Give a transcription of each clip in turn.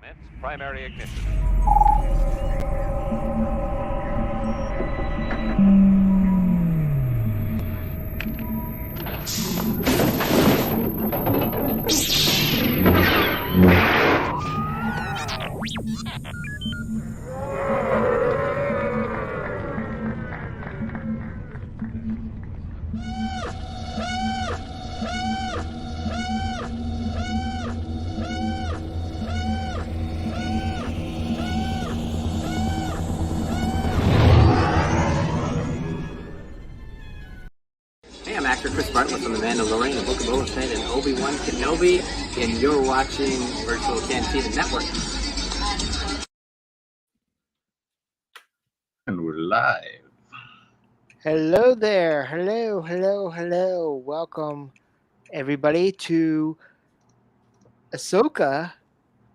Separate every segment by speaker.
Speaker 1: Commence primary ignition.
Speaker 2: Hey, I'm actor Chris Bartlett from The Mandalorian, The Book of Boba Fett, and Obi-Wan Kenobi, and you're watching Virtual Cantina Network.
Speaker 3: And we're live.
Speaker 4: Hello there. Hello. Welcome, everybody, to Ahsoka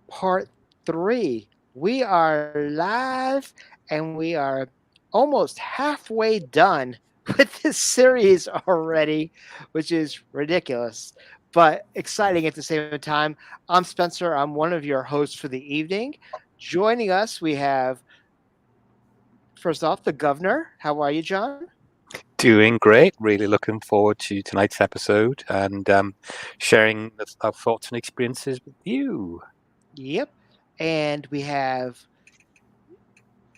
Speaker 4: Part 3. We are live, and we are almost halfway done with this series already, which is ridiculous, but exciting at the same time. I'm Spencer. I'm one of your hosts for the evening. Joining us, we have, first off, the governor. How are you, John?
Speaker 5: Doing great. Really looking forward to tonight's episode and sharing our thoughts and experiences with you.
Speaker 4: Yep. And we have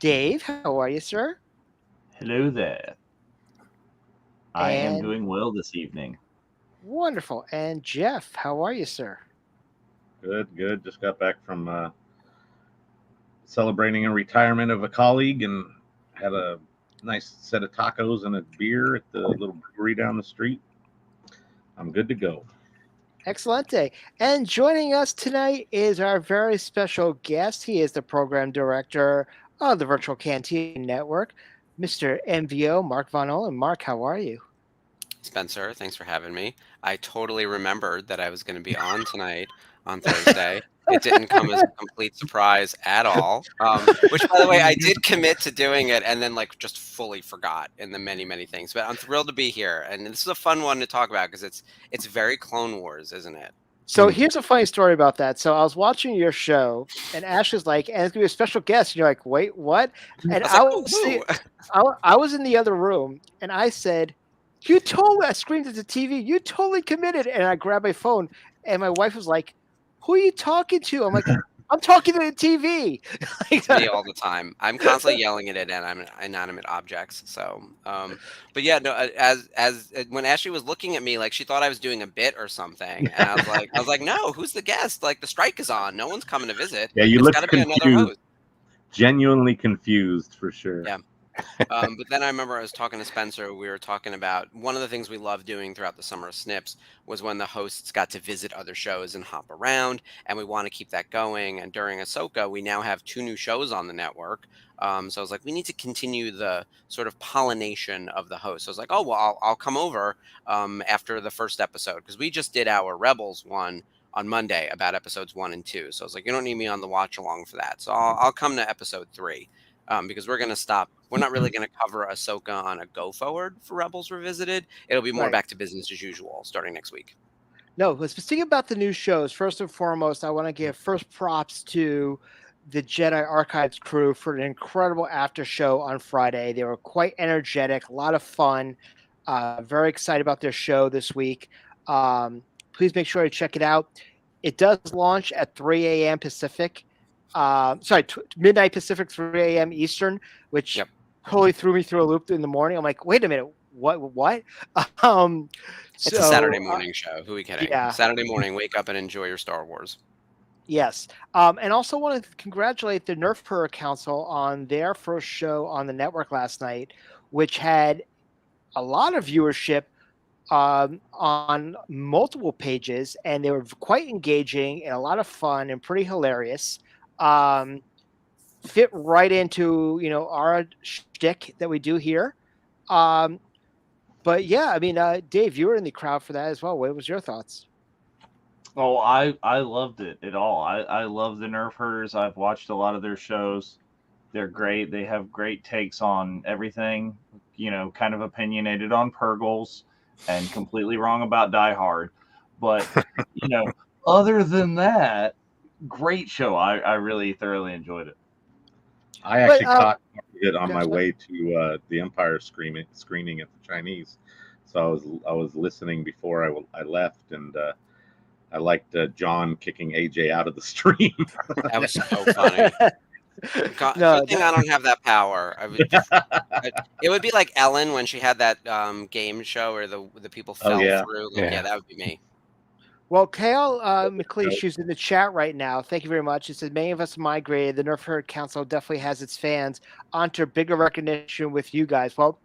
Speaker 4: Dave. How are you, sir?
Speaker 6: Hello there. I am
Speaker 4: And-
Speaker 6: doing well this evening.
Speaker 4: Wonderful. And Jeff, how are you, sir?
Speaker 3: Good. Just got back from celebrating a retirement of a colleague and had a nice set of tacos and a beer at the little brewery down the street. I'm good to go.
Speaker 4: Excelente. And joining us tonight is our very special guest. He is the program director of the Virtual Cantina Network, Mr. MVO Mark Von Ohlen. Mark, how are you?
Speaker 7: Spencer, thanks for having me. I totally remembered that I was going to be on tonight on Thursday. It didn't come as a complete surprise at all. Which, by the way, I did commit to doing it and then just fully forgot in the many things. But I'm thrilled to be here, and this is a fun one to talk about because it's very Clone Wars, isn't it?
Speaker 4: So here's a funny story about that. So I was watching your show, and Ash is like, and it's going to be a special guest. And you're like, wait, what? And I was in the other room, and I said, I screamed at the TV, you totally committed. And I grabbed my phone, and my wife was like, who are you talking to? I'm like, I'm talking to the TV.
Speaker 7: It's me all the time. I'm constantly yelling at inanimate objects. So, but yeah, no. As when Ashley was looking at me, like she thought I was doing a bit or something, and I was like, no, who's the guest? Like the strike is on. No one's coming to visit.
Speaker 3: Yeah, you
Speaker 7: It's
Speaker 3: look
Speaker 7: gotta be
Speaker 3: confused.
Speaker 7: another host.
Speaker 3: Genuinely confused for sure.
Speaker 7: Yeah. But then I remember I was talking to Spencer. We were talking about one of the things we loved doing throughout the summer of Snips was when the hosts got to visit other shows and hop around, and we want to keep that going. And during Ahsoka, we now have 2 new shows on the network. So I was like, we need to continue the sort of pollination of the host. So I was like, oh, well, I'll come over after the first episode because we just did our Rebels one on Monday about episodes 1 and 2. So I was like, you don't need me on the watch along for that. So I'll come to episode 3. Because we're going to stop. We're not really going to cover Ahsoka on a go forward for Rebels Revisited. It'll be more
Speaker 4: Right.
Speaker 7: back to business as usual starting next week.
Speaker 4: No, let's speak about the new shows. First and foremost, I want to give first props to the Jedi Archives crew for an incredible after show on Friday. They were quite energetic, a lot of fun. Very excited about their show this week. Please make sure to check it out. It does launch at 3 a.m. Pacific. Midnight Pacific, 3 a.m. Eastern, which totally threw me through a loop in the morning. I'm like, wait a minute, what?
Speaker 7: It's a Saturday morning show. Who are we kidding?
Speaker 4: Yeah.
Speaker 7: Saturday morning, wake up and enjoy your Star Wars.
Speaker 4: Yes. And also want to congratulate the Nerf Her Council on their first show on the network last night, which had a lot of viewership on multiple pages, and they were quite engaging and a lot of fun and pretty hilarious. Fit right into our shtick that we do here. But yeah, I mean, Dave, you were in the crowd for that as well. What was your thoughts?
Speaker 6: Oh, I loved it at all. I love the Nerf Herders. I've watched a lot of their shows. They're great. They have great takes on everything, kind of opinionated on Purgils and completely wrong about Die Hard. But, other than that, great show. I really thoroughly enjoyed it.
Speaker 3: I actually
Speaker 4: But,
Speaker 3: caught it on
Speaker 4: okay,
Speaker 3: my
Speaker 4: sorry.
Speaker 3: way to the Empire screening at the Chinese, so I was listening before I left, and I liked John kicking AJ out of the stream.
Speaker 7: That was so funny.
Speaker 4: No,
Speaker 7: Good thing I don't have that power. It would be like Ellen when she had that game show where the people
Speaker 3: Oh
Speaker 7: fell
Speaker 3: yeah,
Speaker 7: through. Like, yeah,
Speaker 5: Yeah.
Speaker 7: that would be me.
Speaker 4: Well, Kale McLeish is in the chat right now. Thank you very much. It says many of us migrated. The Nerf Herd Council definitely has its fans onto bigger recognition with you guys. Well,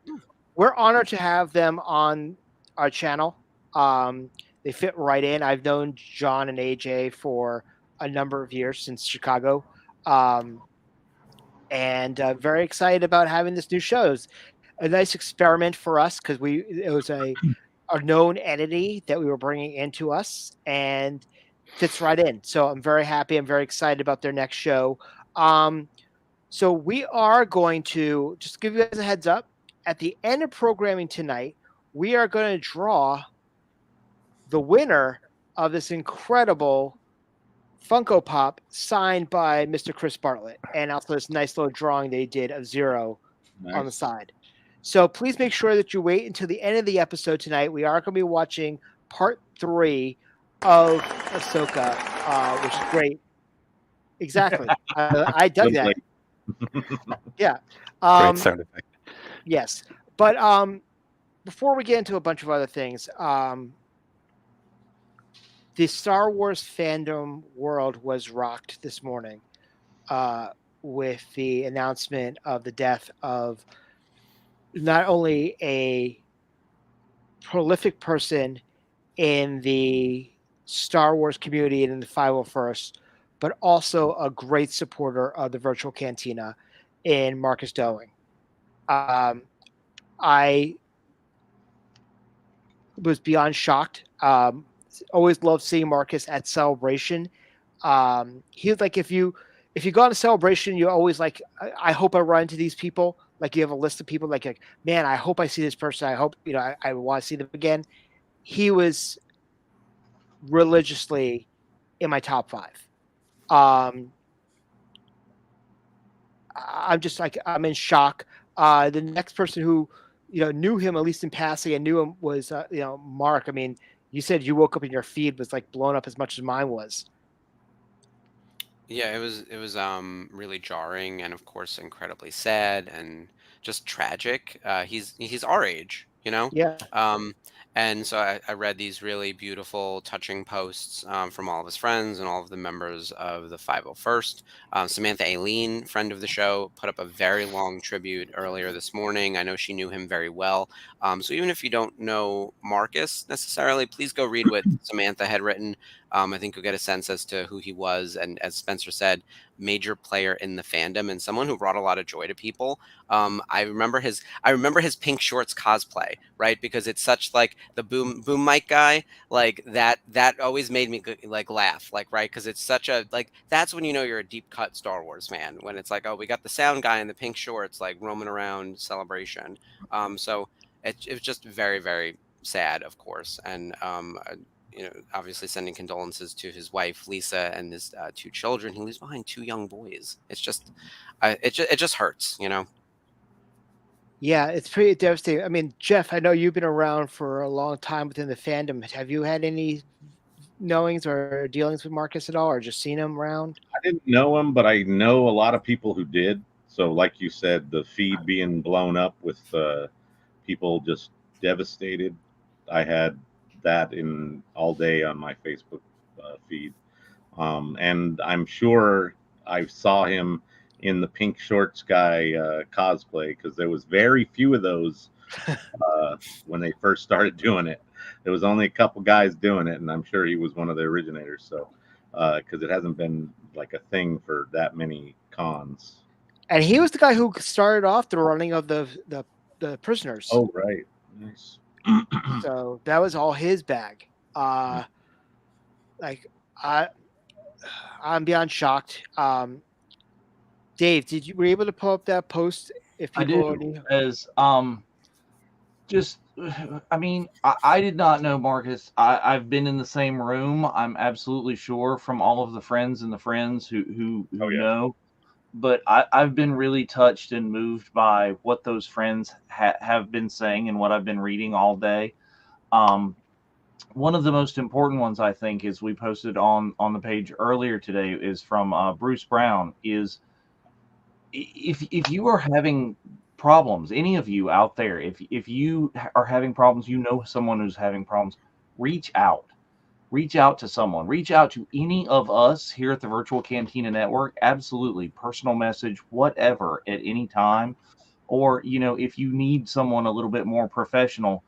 Speaker 4: we're honored to have them on our channel. They fit right in. I've known John and AJ for a number of years since Chicago, and very excited about having this new show. It was a nice experiment for us because it was a known entity that we were bringing into us and fits right in. So I'm very happy. I'm very excited about their next show. So we are going to just give you guys a heads up. At the end of programming tonight, we are going to draw the winner of this incredible Funko Pop signed by Mr. Chris Bartlett, and also this nice little drawing they did of Zero on the
Speaker 3: nice.
Speaker 4: side. So please make sure that you wait until the end of the episode tonight. We are going to be watching part 3 of Ahsoka, which is great. Exactly. I dug
Speaker 3: Little
Speaker 4: that.
Speaker 3: late.
Speaker 4: Yeah.
Speaker 5: Great sound effect.
Speaker 4: Yes. But before we get into a bunch of other things, the Star Wars fandom world was rocked this morning with the announcement of the death of not only a prolific person in the Star Wars community and in the 501st, but also a great supporter of the Virtual Cantina in Marcus Doing. I was beyond shocked. Always loved seeing Marcus at Celebration. He was like, if you go on a Celebration, you always like, I hope I run into these people. Like you have a list of people like man, I hope I see this person. I hope, I want to see them again. He was religiously in my top 5. I'm just like, I'm in shock. The next person who, knew him, at least in passing, and knew him was, Mark. I mean, you said you woke up and your feed was like blown up as much as mine was.
Speaker 7: Yeah, it was really jarring and of course incredibly sad and just tragic. He's our age, you know.
Speaker 4: Yeah.
Speaker 7: And so I read these really beautiful, touching posts from all of his friends and all of the members of the 501st. Samantha Aileen, friend of the show, put up a very long tribute earlier this morning. I know she knew him very well. So even if you don't know Marcus necessarily, please go read what Samantha had written. I think you'll get a sense as to who he was. And as Spencer said, major player in the fandom and someone who brought a lot of joy to people. I remember his pink shorts cosplay, right? Because it's such like the boom mic guy, like that always made me like laugh, like, right? Because it's such a, like, that's when you know you're a deep cut Star Wars fan, when it's like, oh, we got the sound guy in the pink shorts like roaming around Celebration. So it was just very, very sad, of course. And obviously sending condolences to his wife Lisa and his 2 children. He leaves behind 2 young boys. It's just, it just hurts,
Speaker 4: Yeah, it's pretty devastating. I mean, Jeff, I know you've been around for a long time within the fandom. Have you had any knowings or dealings with Marcus at all, or just seen him around?
Speaker 3: I didn't know him, but I know a lot of people who did. So, like you said, the feed being blown up with people just devastated. I had that in all day on my Facebook feed, and I'm sure I saw him in the pink shorts guy cosplay, because there was very few of those when they first started doing it. There was only a couple guys doing it, and I'm sure he was one of the originators. So, because it hasn't been like a thing for that many cons.
Speaker 4: And he was the guy who started off the running of the prisoners.
Speaker 3: Oh, right. Nice.
Speaker 4: So that was all his bag. I'm beyond shocked. Dave, were you able to pull up that post? If
Speaker 6: I
Speaker 4: people
Speaker 6: do, as just I mean, I did not know, Marcus. I've been in the same room. I'm absolutely sure from all of the friends and the friends who
Speaker 3: Oh yeah.
Speaker 6: know. But I've been really touched and moved by what those friends have been saying and what I've been reading all day. One of the most important ones, I think, is we posted on the page earlier today, is from Bruce Brown. Is if you are having problems, any of you out there, if you are having problems, you know someone who's having problems, reach out. Reach out to someone. Reach out to any of us here at the Virtual Cantina Network. Absolutely, personal message, whatever, at any time. Or if you need someone a little bit more professional,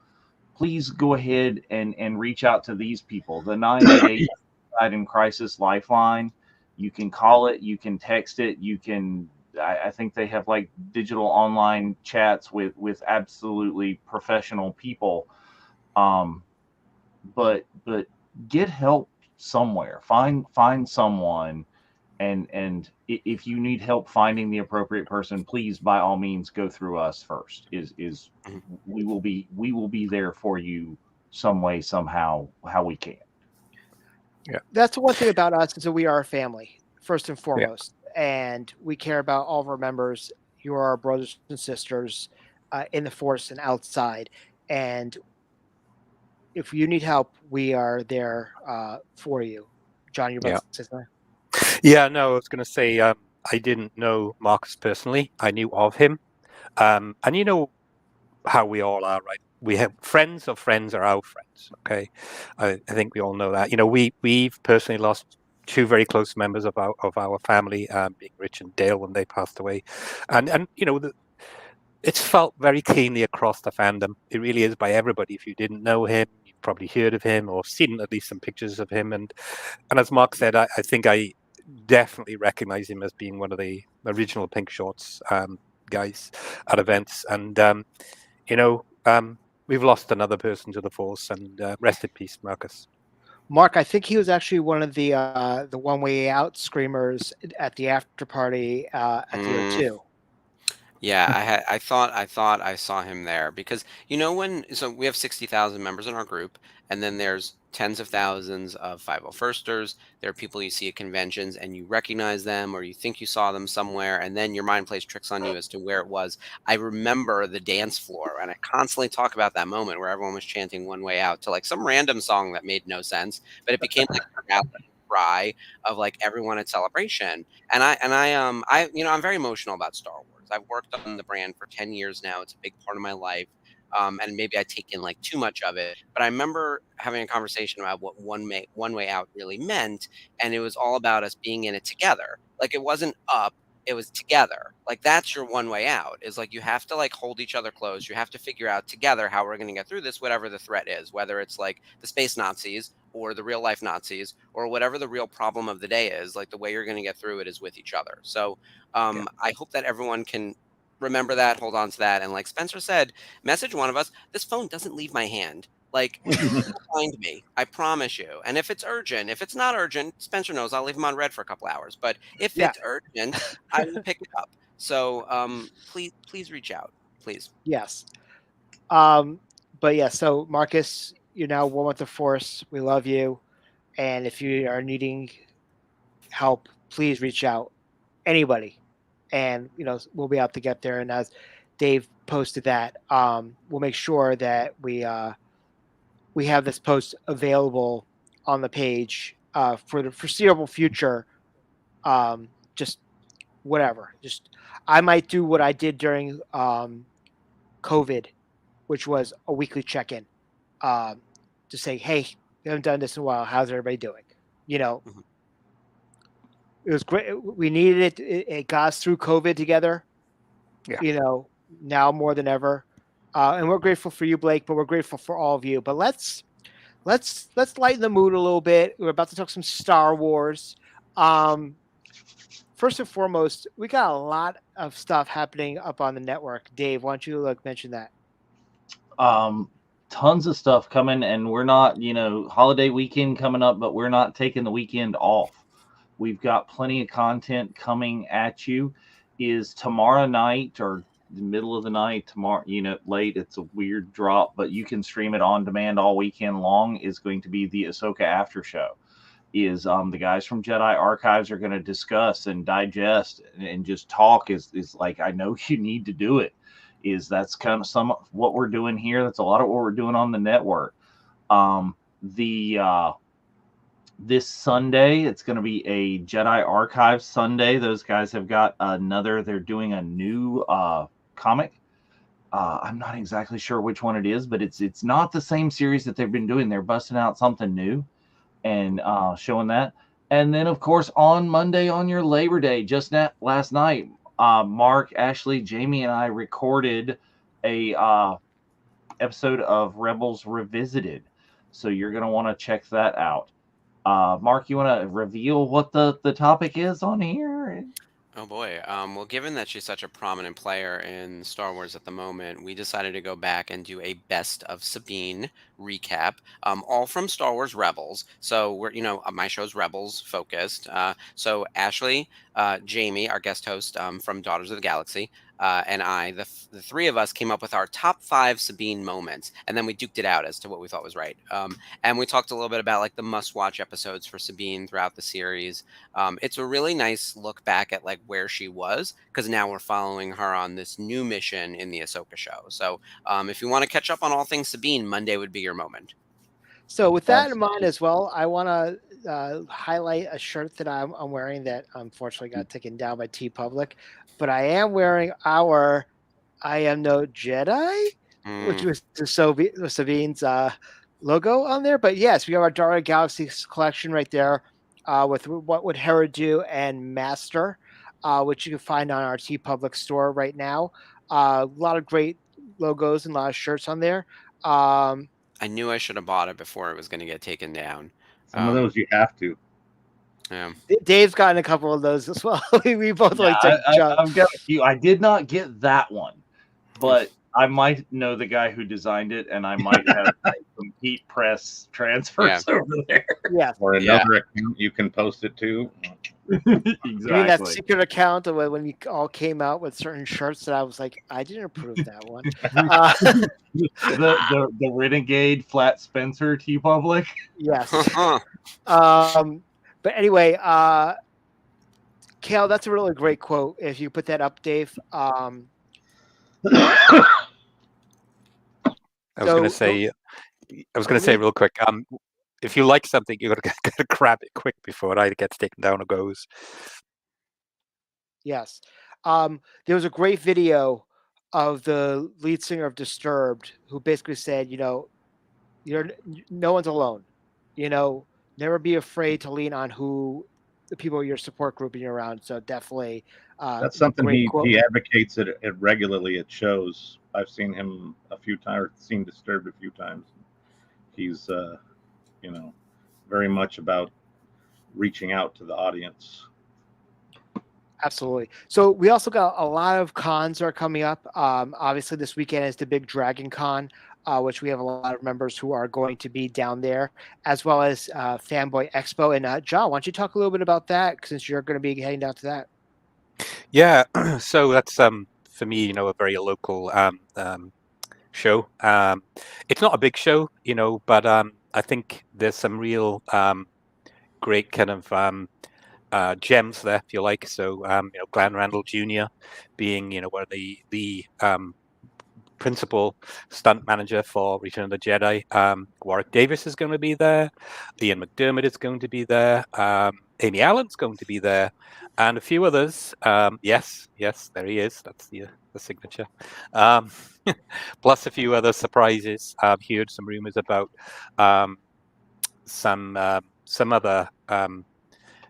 Speaker 6: please go ahead and reach out to these people. The 988 Suicide and Crisis Lifeline. You can call it, you can text it, you can. I think they have like digital online chats with absolutely professional people. Um, but get help somewhere. Find someone, and if you need help finding the appropriate person, please by all means go through us first. Is
Speaker 7: Mhm.
Speaker 6: we will be there for you some way, somehow, how we can.
Speaker 4: That's the one thing about us is that we are a family first and
Speaker 5: Yeah.
Speaker 4: foremost, and we care about all of our members. You are our brothers and sisters in the force and outside. And if you need help, we are there for you. John, you're about
Speaker 5: Yeah.
Speaker 4: to say something?
Speaker 5: Yeah, no, I was going to say I didn't know Marcus personally. I knew of him. And you know how we all are, right? We have friends of friends are our friends, okay? I think we all know that. We've personally lost two very close members of our family, being Rich and Dale when they passed away. And it's felt very keenly across the fandom. It really is by everybody. If you didn't know him, you've probably heard of him or seen at least some pictures of him. And as Mark said, I think I definitely recognize him as being one of the original Pink Shorts guys at events. And we've lost another person to the Force, and rest in peace, Marcus.
Speaker 4: Mark, I think he was actually one of the one way out screamers at the after party at the
Speaker 7: Mm.
Speaker 4: O2.
Speaker 7: Yeah, I thought I saw him there because so we have 60,000 members in our group, and then there's tens of thousands of 501sters. There are people you see at conventions and you recognize them or you think you saw them somewhere, and then your mind plays tricks on you as to where it was. I remember the dance floor, and I constantly talk about that moment where everyone was chanting "One Way Out" to like some random song that made no sense, but it became like a rallying cry of like everyone at Celebration. I'm very emotional about Star Wars. I've worked on the brand for 10 years now. It's a big part of my life. And maybe I take in like too much of it. But I remember having a conversation about what one way out really meant. And it was all about us being in it together. Like it wasn't up, it was together. Like that's your one way out. Is like you have to like hold each other close. You have to figure out together how we're gonna get through this, whatever the threat is, whether it's like the space Nazis or the real life Nazis or whatever the real problem of the day is, like the way you're gonna get through it is with each other. So I hope that everyone can remember that, hold on to that. And like Spencer said, message one of us. This phone doesn't leave my hand. Like, you'll find me. I promise you. And if it's urgent, if it's not urgent, Spencer knows I'll leave him on red for a couple hours. But if
Speaker 4: Yeah.
Speaker 7: it's urgent, I will pick it up. So please reach out. Please.
Speaker 4: Yes. But yeah, so Marcus, you're now one with the Force. We love you. And if you are needing help, please reach out. Anybody. And we'll be out to get there. And as Dave posted that, we'll make sure that we have this post available on the page for the foreseeable future. Just whatever. Just I might do what I did during COVID, which was a weekly check-in, to say, hey, we haven't done this in a while. How's everybody doing?
Speaker 7: Mhm.
Speaker 4: It was great. We needed it. It got us through COVID together.
Speaker 5: Yeah.
Speaker 4: Now more than ever. And we're grateful for you, Blake, but we're grateful for all of you. But let's lighten the mood a little bit. We're about to talk some Star Wars. First and foremost, we got a lot of stuff happening up on the network. Dave, why don't you mention that?
Speaker 6: Tons of stuff coming, and we're not, holiday weekend coming up, but we're not taking the weekend off. We've got plenty of content coming at you. Is tomorrow night or the middle of the night tomorrow, late. It's a weird drop, but you can stream it on demand all weekend long. Is going to be the Ahsoka after show. Is the guys from Jedi Archives are going to discuss and digest and just talk. Is like, I know you need to do it. That's kind of some of what we're doing here. That's a lot of what we're doing on the network. This Sunday, it's going to be a Jedi Archives Sunday. Those guys have got they're doing a new comic. I'm not exactly sure which one it is, but it's not the same series that they've been doing. They're busting out something new and showing that. And then, of course, on Monday, on your Labor Day, last night, Mark, Ashley, Jamie, and I recorded a episode of Rebels Revisited. So you're going to want to check that out. Mark, you want to reveal what the topic is on here?
Speaker 7: Oh boy. Well, given that she's such a prominent player in Star Wars at the moment, we decided to go back and do a Best of Sabine recap, all from Star Wars Rebels. So we're, my show's Rebels focused. So Ashley, Jamie, our guest host from Daughters of the Galaxy, and I, the three of us came up with our top 5 Sabine moments, and then we duked it out as to what we thought was right. And we talked a little bit about like the must-watch episodes for Sabine throughout the series. It's a really nice look back at like where she was, because now we're following her on this new mission in the Ahsoka show. So if you want to catch up on all things Sabine, Monday would be your moment.
Speaker 4: So with that in mind as well, I want to highlight a shirt that I'm wearing that unfortunately got taken down by TeePublic, but I am wearing our I Am No Jedi, which was Sabine's logo on there. But yes, we have our Daughters of the Galaxy collection right there with What Would Hera Do and Master, which you can find on our TeePublic store right now. A lot of great logos and a lot of shirts on there.
Speaker 7: I knew I should have bought it before it was going to get taken down.
Speaker 3: Some of those you have to.
Speaker 7: Yeah.
Speaker 4: Dave's gotten a couple of those as well. we both like to jump.
Speaker 6: I've got a few. I did not get that one, but I might know the guy who designed it, and I might have some heat press transfers over there.
Speaker 4: Yeah.
Speaker 3: Or another account you can post it to.
Speaker 6: Exactly.
Speaker 4: I mean, that secret account of when you all came out with certain shirts that I was like, I didn't approve that one.
Speaker 6: The Renegade Flat Spencer TeePublic.
Speaker 4: Yes. But anyway, Kale, that's a really great quote. If you put that up, Dave.
Speaker 5: I was going to say real quick. If you like something, you got to grab it quick before it either gets taken down or goes.
Speaker 4: Yes. There was a great video of the lead singer of Disturbed who basically said, no one's alone. Never be afraid to lean on the people your support group you're around. So definitely.
Speaker 3: That's something he advocates it regularly at shows. I've seen him a few times, or seen Disturbed a few times. He's, very much about reaching out to the audience.
Speaker 4: Absolutely. So we also got a lot of cons are coming up. Obviously, this weekend is the big Dragon Con, which we have a lot of members who are going to be down there, as well as Fanboy Expo. And John, why don't you talk a little bit about that, since you're going to be heading down to that?
Speaker 5: Yeah. So that's for me, a very local show. It's not a big show, but I think there's some real great kind of gems there, if you like. So, Glenn Randall Jr. being, one of the principal stunt manager for Return of the Jedi. Warwick Davis is going to be there. Ian McDermott is going to be there. Amy Allen's going to be there, and a few others. Yes, there he is. That's the signature. Plus a few other surprises. I've heard some rumors about some other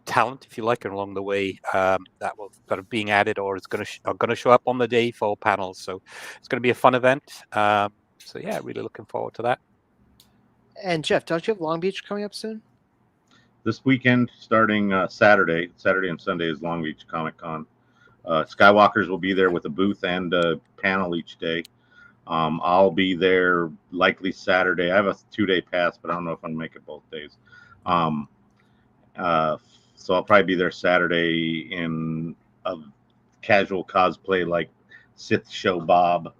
Speaker 5: talent, if you like, along the way that will sort of being added or is going to show up on the day for panels. So it's going to be a fun event. So yeah, really looking forward to that.
Speaker 4: And Jeff, don't you have Long Beach coming up soon?
Speaker 3: This weekend, starting Saturday and Sunday is Long Beach Comic Con. Skywalkers will be there with a booth and a panel each day. I'll be there likely Saturday. I have a 2-day pass, but I don't know if I'll make it both days. So I'll probably be there Saturday in a casual cosplay like Sith Show Bob.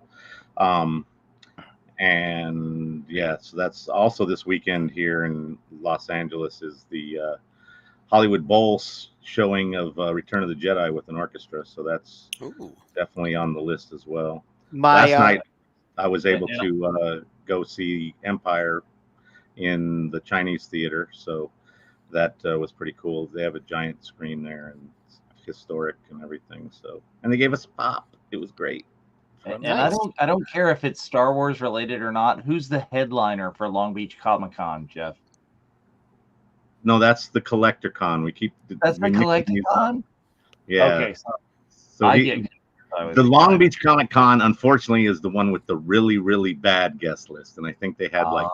Speaker 3: And yeah, so that's also this weekend here in Los Angeles is the Hollywood Bowl showing of Return of the Jedi with an orchestra. So that's definitely on the list as well. Last night, I was able to go see Empire in the Chinese theater. So that was pretty cool. They have a giant screen there and it's historic and everything. So, and they gave us a pop. It was great.
Speaker 6: And I don't care if it's Star Wars related or not. Who's the headliner for Long Beach Comic Con, Jeff?
Speaker 3: No, that's the Collector Con.
Speaker 6: That's the Collector Con?
Speaker 3: Yeah.
Speaker 6: Okay. So
Speaker 3: the Long Beach Comic Con, unfortunately, is the one with the really, really bad guest list. And I think they had like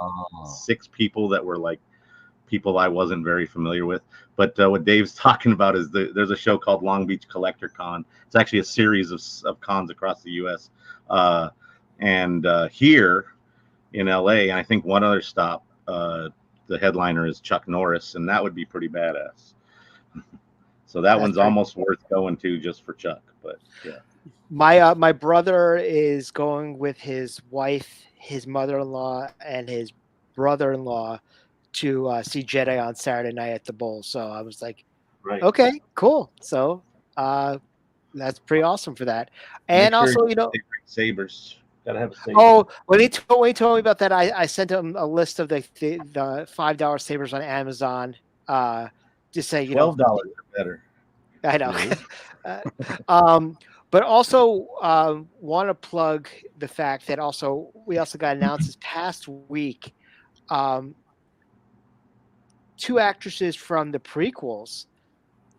Speaker 3: 6 people that were like people I wasn't very familiar with. But what Dave's talking about is there's a show called Long Beach Collector Con. It's actually a series of cons across the U.S. And here in L.A., and I think one other stop, the headliner is Chuck Norris, and that would be pretty badass. So that's one's almost worth going to just for Chuck. But yeah,
Speaker 4: my brother is going with his wife, his mother-in-law, and his brother-in-law to see Jedi on Saturday night at the Bowl. So I was like, okay, cool. So that's pretty awesome for that. And
Speaker 3: make sure
Speaker 4: also,
Speaker 3: sabers. Gotta have a saber.
Speaker 4: Oh, when he told me about that, I sent him a list of the $5 sabers on Amazon. Just say
Speaker 3: $12 are better.
Speaker 4: I know. But also want to plug the fact that we also got announced this past week. 2 actresses from the prequels,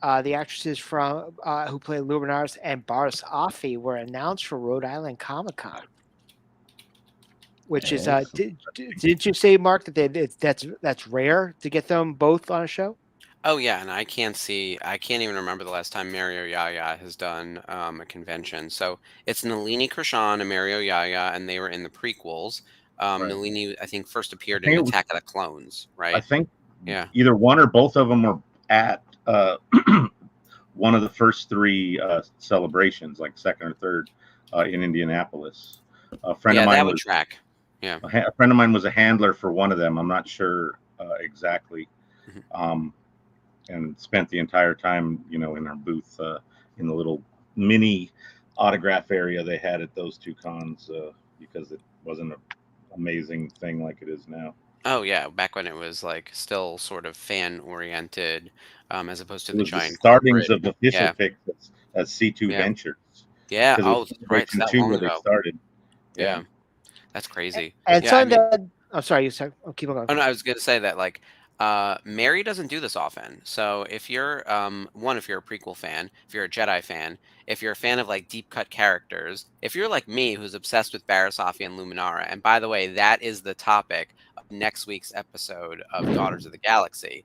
Speaker 4: the actresses from who play Luminaris and Barris Offee, were announced for Rhode Island Comic Con. Which is did you say, Mark, that that's rare to get them both on a show?
Speaker 7: Oh yeah, and I can't even remember the last time Mario Yaya has done a convention. So it's Nalini Krishan and Mario Yaya, and they were in the prequels. Nalini, I think, first appeared in Attack of the Clones, right?
Speaker 3: I think either one or both of them were at one of the first 3 celebrations, like second or third, in Indianapolis. A friend of mine
Speaker 7: track. Yeah,
Speaker 3: a friend of mine was a handler for one of them. I'm not sure exactly. And spent the entire time, in our booth in the little mini autograph area they had at those 2 cons because it wasn't an amazing thing like it is now.
Speaker 7: Oh yeah, back when it was like still sort of fan oriented, as opposed to the giant
Speaker 3: startings of the official picks as C2 Ventures.
Speaker 7: Yeah. Oh, right. That long
Speaker 3: where
Speaker 7: ago.
Speaker 3: They started.
Speaker 7: Yeah. That's crazy.
Speaker 4: And I'm sorry, you said. I'll keep on going.
Speaker 7: Oh no, I was going to say that like Mary doesn't do this often. So if you're if you're a prequel fan, if you're a Jedi fan, if you're a fan of like deep cut characters, if you're like me who's obsessed with Barris Offee and Luminara, and by the way, that is the topic of next week's episode of Daughters of the Galaxy.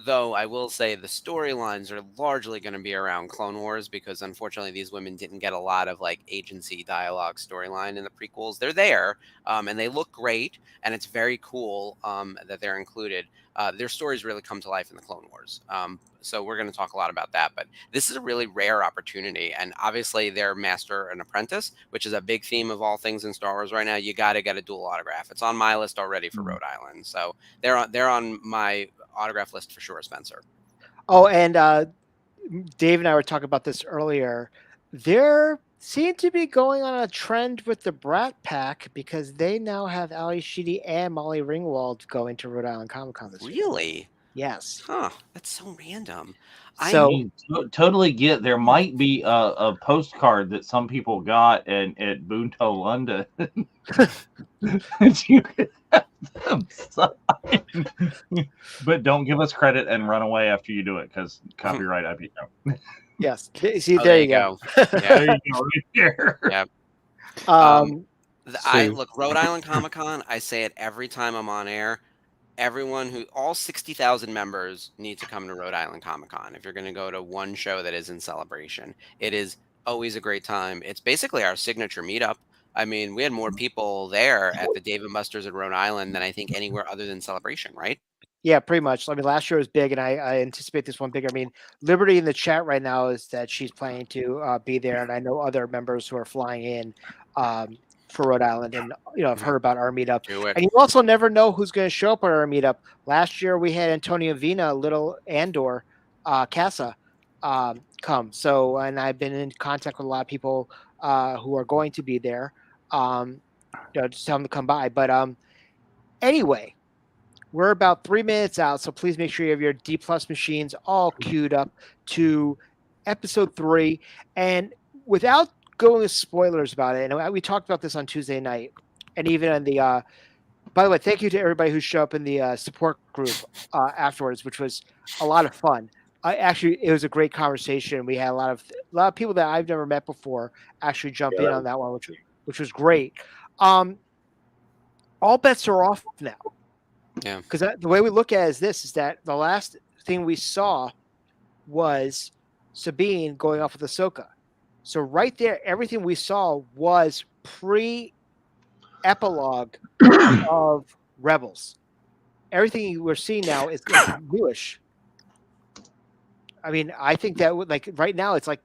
Speaker 7: Though I will say the storylines are largely going to be around Clone Wars because unfortunately these women didn't get a lot of like agency dialogue storyline in the prequels. They're there and they look great and it's very cool that they're included. Their stories really come to life in the Clone Wars. So we're going to talk a lot about that. But this is a really rare opportunity. And obviously they're master and apprentice, which is a big theme of all things in Star Wars right now. You got to get a dual autograph. It's on my list already for Rhode Island. So they're on my autograph list for sure, Spencer.
Speaker 4: Oh, and Dave and I were talking about this earlier. There seem to be going on a trend with the Brat Pack because they now have Ali Sheedy and Molly Ringwald going to Rhode Island Comic Con this year.
Speaker 7: Really?
Speaker 4: Yes.
Speaker 7: Huh. That's so random.
Speaker 4: So
Speaker 6: totally get. There might be a postcard that some people got at Boonto, London. You could have them sign. But don't give us credit and run away after you do it because copyright IPO.
Speaker 4: Yes. See, there you go.
Speaker 7: Yeah.
Speaker 6: There you go, right there.
Speaker 7: Yeah. Look, Rhode Island Comic Con. I say it every time I'm on air. All 60,000 members need to come to Rhode Island Comic Con. If you're going to go to one show that is in Celebration, it is always a great time. It's basically our signature meetup. I mean, we had more people there at the Dave & Buster's in Rhode Island than I think anywhere other than Celebration, right?
Speaker 4: Yeah, pretty much. I mean, last year was big, and I anticipate this one bigger. I mean, Liberty in the chat right now is that she's planning to be there, and I know other members who are flying in for Rhode Island, and I've heard about our meetup.
Speaker 7: Do it.
Speaker 4: And you also never know who's going to show up at our meetup. Last year we had Antonio Vina, Little Andor, Casa come. So, and I've been in contact with a lot of people who are going to be there. Just tell them to come by. But anyway. We're about 3 minutes out, so please make sure you have your D+ machines all queued up to episode 3. And without going with spoilers about it, and we talked about this on Tuesday night, and even on the by the way, thank you to everybody who showed up in the support group afterwards, which was a lot of fun. Actually, it was a great conversation. We had a lot of people that I've never met before actually jump in on that one, which was great. All bets are off now.
Speaker 7: Yeah.
Speaker 4: Because the way we look at it is that the last thing we saw was Sabine going off with Ahsoka. So right there, everything we saw was pre-epilogue of Rebels. Everything we're seeing now is newish. I mean, I think that right now it's like,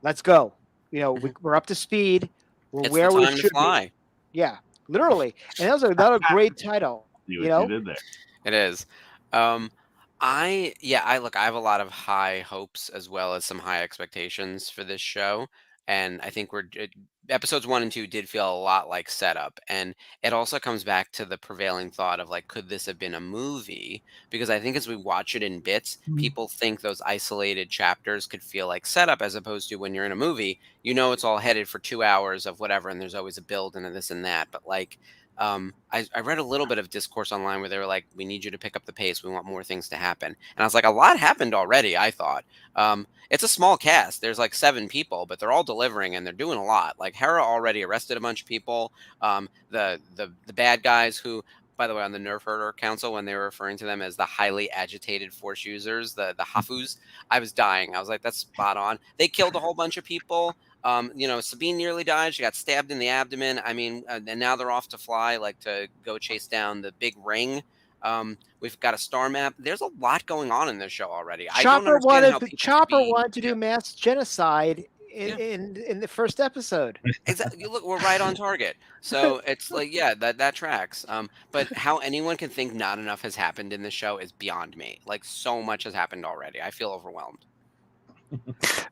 Speaker 4: let's go. We're up to speed. We're where we should be. Yeah, literally. And that was another great title.
Speaker 6: You did there.
Speaker 7: It is. I have a lot of high hopes as well as some high expectations for this show, and I think episodes 1 and 2 did feel a lot like setup, and it also comes back to the prevailing thought of like, could this have been a movie? Because I think as we watch it in bits, people think those isolated chapters could feel like setup, as opposed to when you're in a movie, it's all headed for 2 hours of whatever, and there's always a build and a this and that, but like. I read a little bit of discourse online where they were like, we need you to pick up the pace. We want more things to happen. And I was like, a lot happened already, I thought. It's a small cast. There's like 7 people, but they're all delivering and they're doing a lot. Like Hera already arrested a bunch of people. The bad guys who, by the way, on the Nerf Herder Council, when they were referring to them as the highly agitated Force users, the Hafus, I was dying. I was like, that's spot on. They killed a whole bunch of people. Sabine nearly died. She got stabbed in the abdomen. I mean, and now they're off to fly, like to go chase down the big ring. We've got a star map. There's a lot going on in this show already.
Speaker 4: Chopper wanted to do mass genocide in the first episode.
Speaker 7: Exactly. Look, we're right on target. So it's like, yeah, that tracks. But how anyone can think not enough has happened in this show is beyond me. Like, so much has happened already. I feel overwhelmed.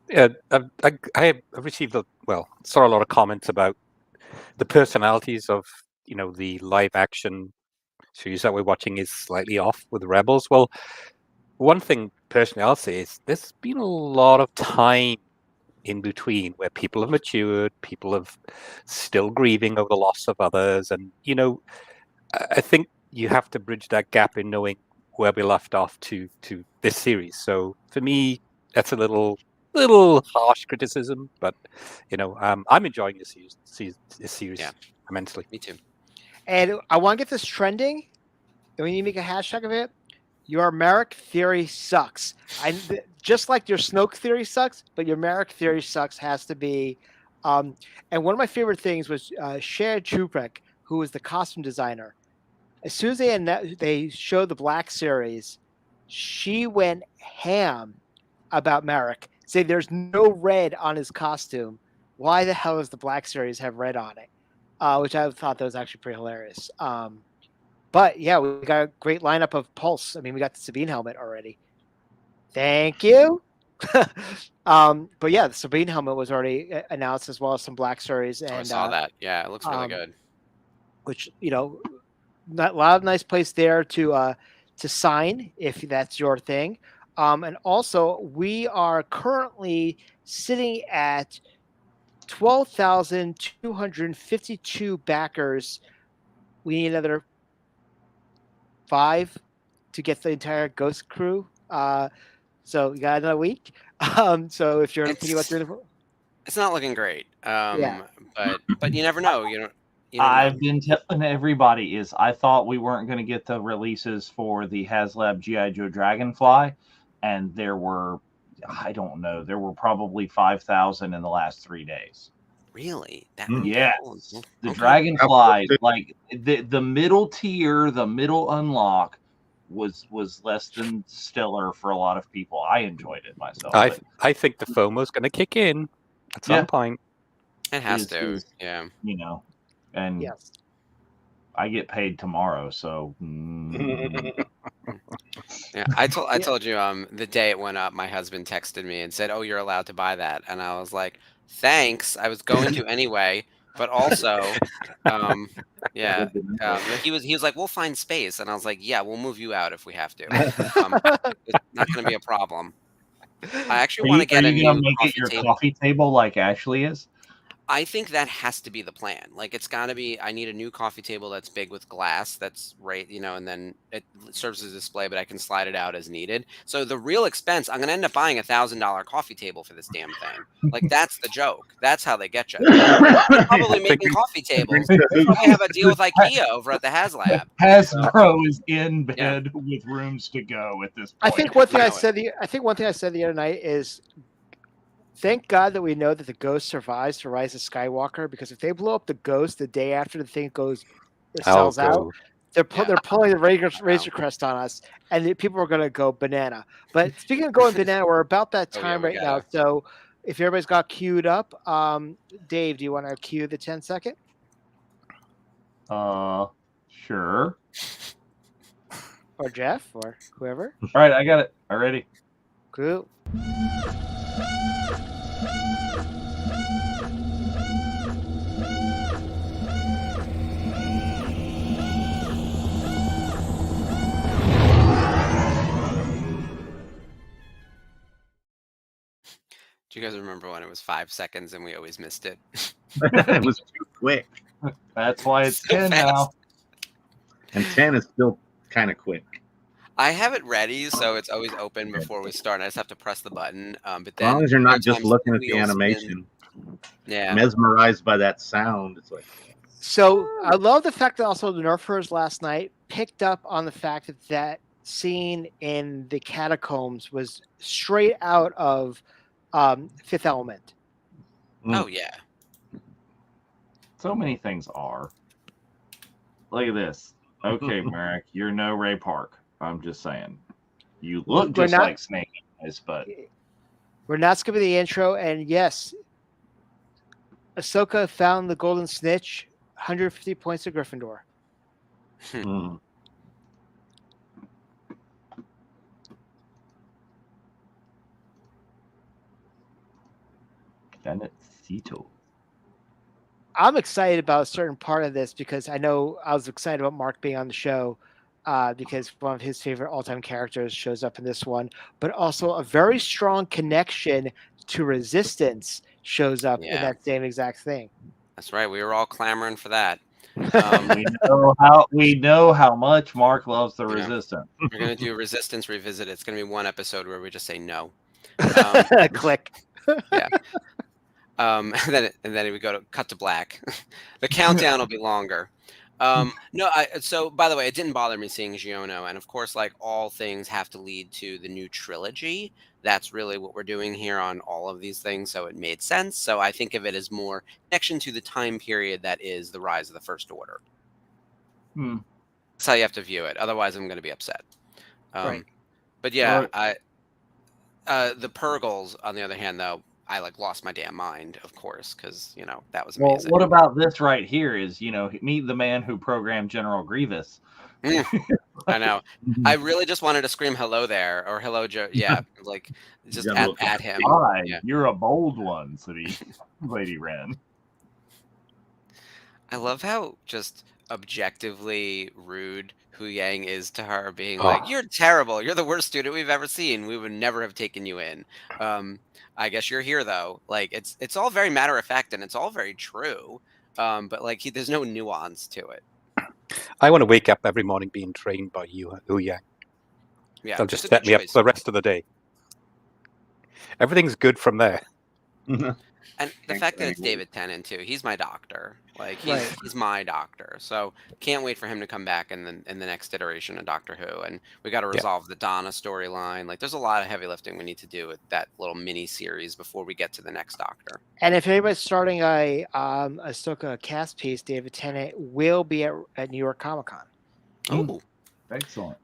Speaker 5: Yeah, I received saw a lot of comments about the personalities of the live action series that we're watching is slightly off with Rebels. Well, one thing personally I'll say is there's been a lot of time in between where people have matured, people have still grieving over the loss of others, and I think you have to bridge that gap in knowing where we left off to this series. So for me, that's a little harsh criticism, but I'm enjoying this series immensely.
Speaker 7: Me too.
Speaker 4: And I want to get this trending. And we need to make a hashtag of it. Your Merrick theory sucks. Just like your Snoke theory sucks, but your Merrick theory sucks has to be. And one of my favorite things was Shea Chuprek, who was the costume designer. As soon as they showed the Black series, she went ham about Merrick, saying there's no red on his costume. Why the hell does the Black series have red on it? Which I thought that was actually pretty hilarious. But yeah, we got a great lineup of Pulse. I mean, we got the Sabine helmet already. Thank you. But yeah, the Sabine helmet was already announced, as well as some Black series. And
Speaker 7: I saw that. Yeah, it looks really good.
Speaker 4: Which a lot of nice place there to sign if that's your thing. And also, we are currently sitting at 12,252 backers. We need another 5 to get the entire Ghost crew. So you got another week. So if you're thinking about doing it,
Speaker 7: it's not looking great.
Speaker 4: Yeah.
Speaker 7: But you never know.
Speaker 6: I've been telling everybody I thought we weren't going to get the releases for the HasLab G.I. Joe Dragonfly, and there were probably 5,000 in the last 3 days.
Speaker 7: Really?
Speaker 6: Yes. The Dragonfly, like the middle tier, the middle unlock was less than stellar for a lot of people. I enjoyed it myself.
Speaker 5: I think the FOMO's going to kick in at some point.
Speaker 7: It has
Speaker 6: Is-
Speaker 7: to.
Speaker 6: is-
Speaker 7: Yeah.
Speaker 6: You know, and
Speaker 4: Yes.
Speaker 6: I get paid tomorrow, so
Speaker 7: Yeah, I told you the day it went up, my husband texted me and said, "Oh, you're allowed to buy that," and I was like, "Thanks." I was going to anyway, but also, yeah, he was like, "We'll find space," and I was like, "Yeah, we'll move you out if we have to. It's not going to be a problem." I actually want to get
Speaker 6: are
Speaker 7: a
Speaker 6: you gonna
Speaker 7: new
Speaker 6: make it
Speaker 7: coffee
Speaker 6: your
Speaker 7: table.
Speaker 6: coffee table like Ashley is?
Speaker 7: I think that has to be the plan. Like, it's got to be. I need a new coffee table that's big with glass. That's right, and then it serves as a display, but I can slide it out as needed. So the real expense, I'm gonna end up buying $1,000 coffee table for this damn thing. Like, that's the joke. That's how they get you. They're probably making coffee tables. They probably have a deal with IKEA over at the HasLab.
Speaker 6: Hasbro is in bed with rooms to go at this point.
Speaker 4: I think one thing I
Speaker 7: know it.
Speaker 4: said. I think one thing I said the other night is, thank God that we know that the Ghost survives the Rise of Skywalker, because if they blow up the Ghost the day after the thing sells out, they're pulling the Razor Crest on us, and people are going to go banana. But speaking of going banana, we're about that time right now. So if everybody's got queued up, Dave, do you want to cue the 10-second?
Speaker 6: Sure.
Speaker 4: Or Jeff, or whoever.
Speaker 6: All right, I got it. I'm ready.
Speaker 4: Cool.
Speaker 7: Do you guys remember when it was 5 seconds and we always missed it?
Speaker 3: It was too quick.
Speaker 6: That's why it's
Speaker 7: So
Speaker 6: 10
Speaker 7: fast.
Speaker 6: now.
Speaker 3: And 10 is still kind of quick.
Speaker 7: I have it ready, so it's always open before we start. I just have to press the button. But
Speaker 3: As
Speaker 7: then
Speaker 3: long as you're not just
Speaker 7: sometimes
Speaker 3: looking at the
Speaker 7: wheels spin.
Speaker 3: animation,
Speaker 7: Yeah.
Speaker 3: mesmerized by that sound. It's like,
Speaker 4: So I love the fact that also the Nerfers last night picked up on the fact that scene in the catacombs was straight out of Fifth Element.
Speaker 7: Oh yeah.
Speaker 6: So many things are. Look at this. Okay, Merrick, you're no Ray Park. I'm just saying. You look just like Snake Eyes, but
Speaker 4: we're not skipping the intro. And yes, Ahsoka found the golden snitch. 150 points to Gryffindor.
Speaker 6: Danetito.
Speaker 4: I'm excited about a certain part of this because I know I was excited about Mark being on the show because one of his favorite all-time characters shows up in this one, but also a very strong connection to Resistance shows up in that same exact thing.
Speaker 7: That's right. We were all clamoring for that.
Speaker 6: We know how much Mark loves the Resistance.
Speaker 7: We're gonna do Resistance Revisited. It's gonna be one episode where we just say no.
Speaker 4: Click.
Speaker 7: Yeah. And then we go to cut to black. The countdown will be longer. So by the way, it didn't bother me seeing Giono, and of course, like all things have to lead to the new trilogy. That's really what we're doing here on all of these things, so it made sense. So I think of it as more connection to the time period that is the rise of the First Order. That's how you have to view it. Otherwise, I'm going to be upset.
Speaker 4: Right.
Speaker 7: But yeah, the Purgils, on the other hand, though, I lost my damn mind, of course, because that was amazing.
Speaker 6: Well, what about this right here? Is meet the man who programmed General Grievous.
Speaker 7: I know. I really just wanted to scream hello there or hello, Joe. Yeah, just at him.
Speaker 6: Hi, you're a bold one, said Lady Wren.
Speaker 7: I love how just objectively rude Hu Yang is to her, being like, "You're terrible. You're the worst student we've ever seen. We would never have taken you in. I guess you're here though." It's all very matter of fact and it's all very true. But there's no nuance to it.
Speaker 5: I want to wake up every morning being trained by you, Hu Yang.
Speaker 7: Yeah,
Speaker 5: they'll just set me up for the rest of the day. Everything's good from there.
Speaker 7: And the fact that it's David Tennant too, he's my doctor. He's my doctor. So can't wait for him to come back in the next iteration of Doctor Who. And we got to resolve the Donna storyline. There's a lot of heavy lifting we need to do with that little mini series before we get to the next Doctor.
Speaker 4: And if anybody's starting a Ahsoka cast piece, David Tennant will be at New York Comic Con.
Speaker 7: Oh,
Speaker 6: excellent.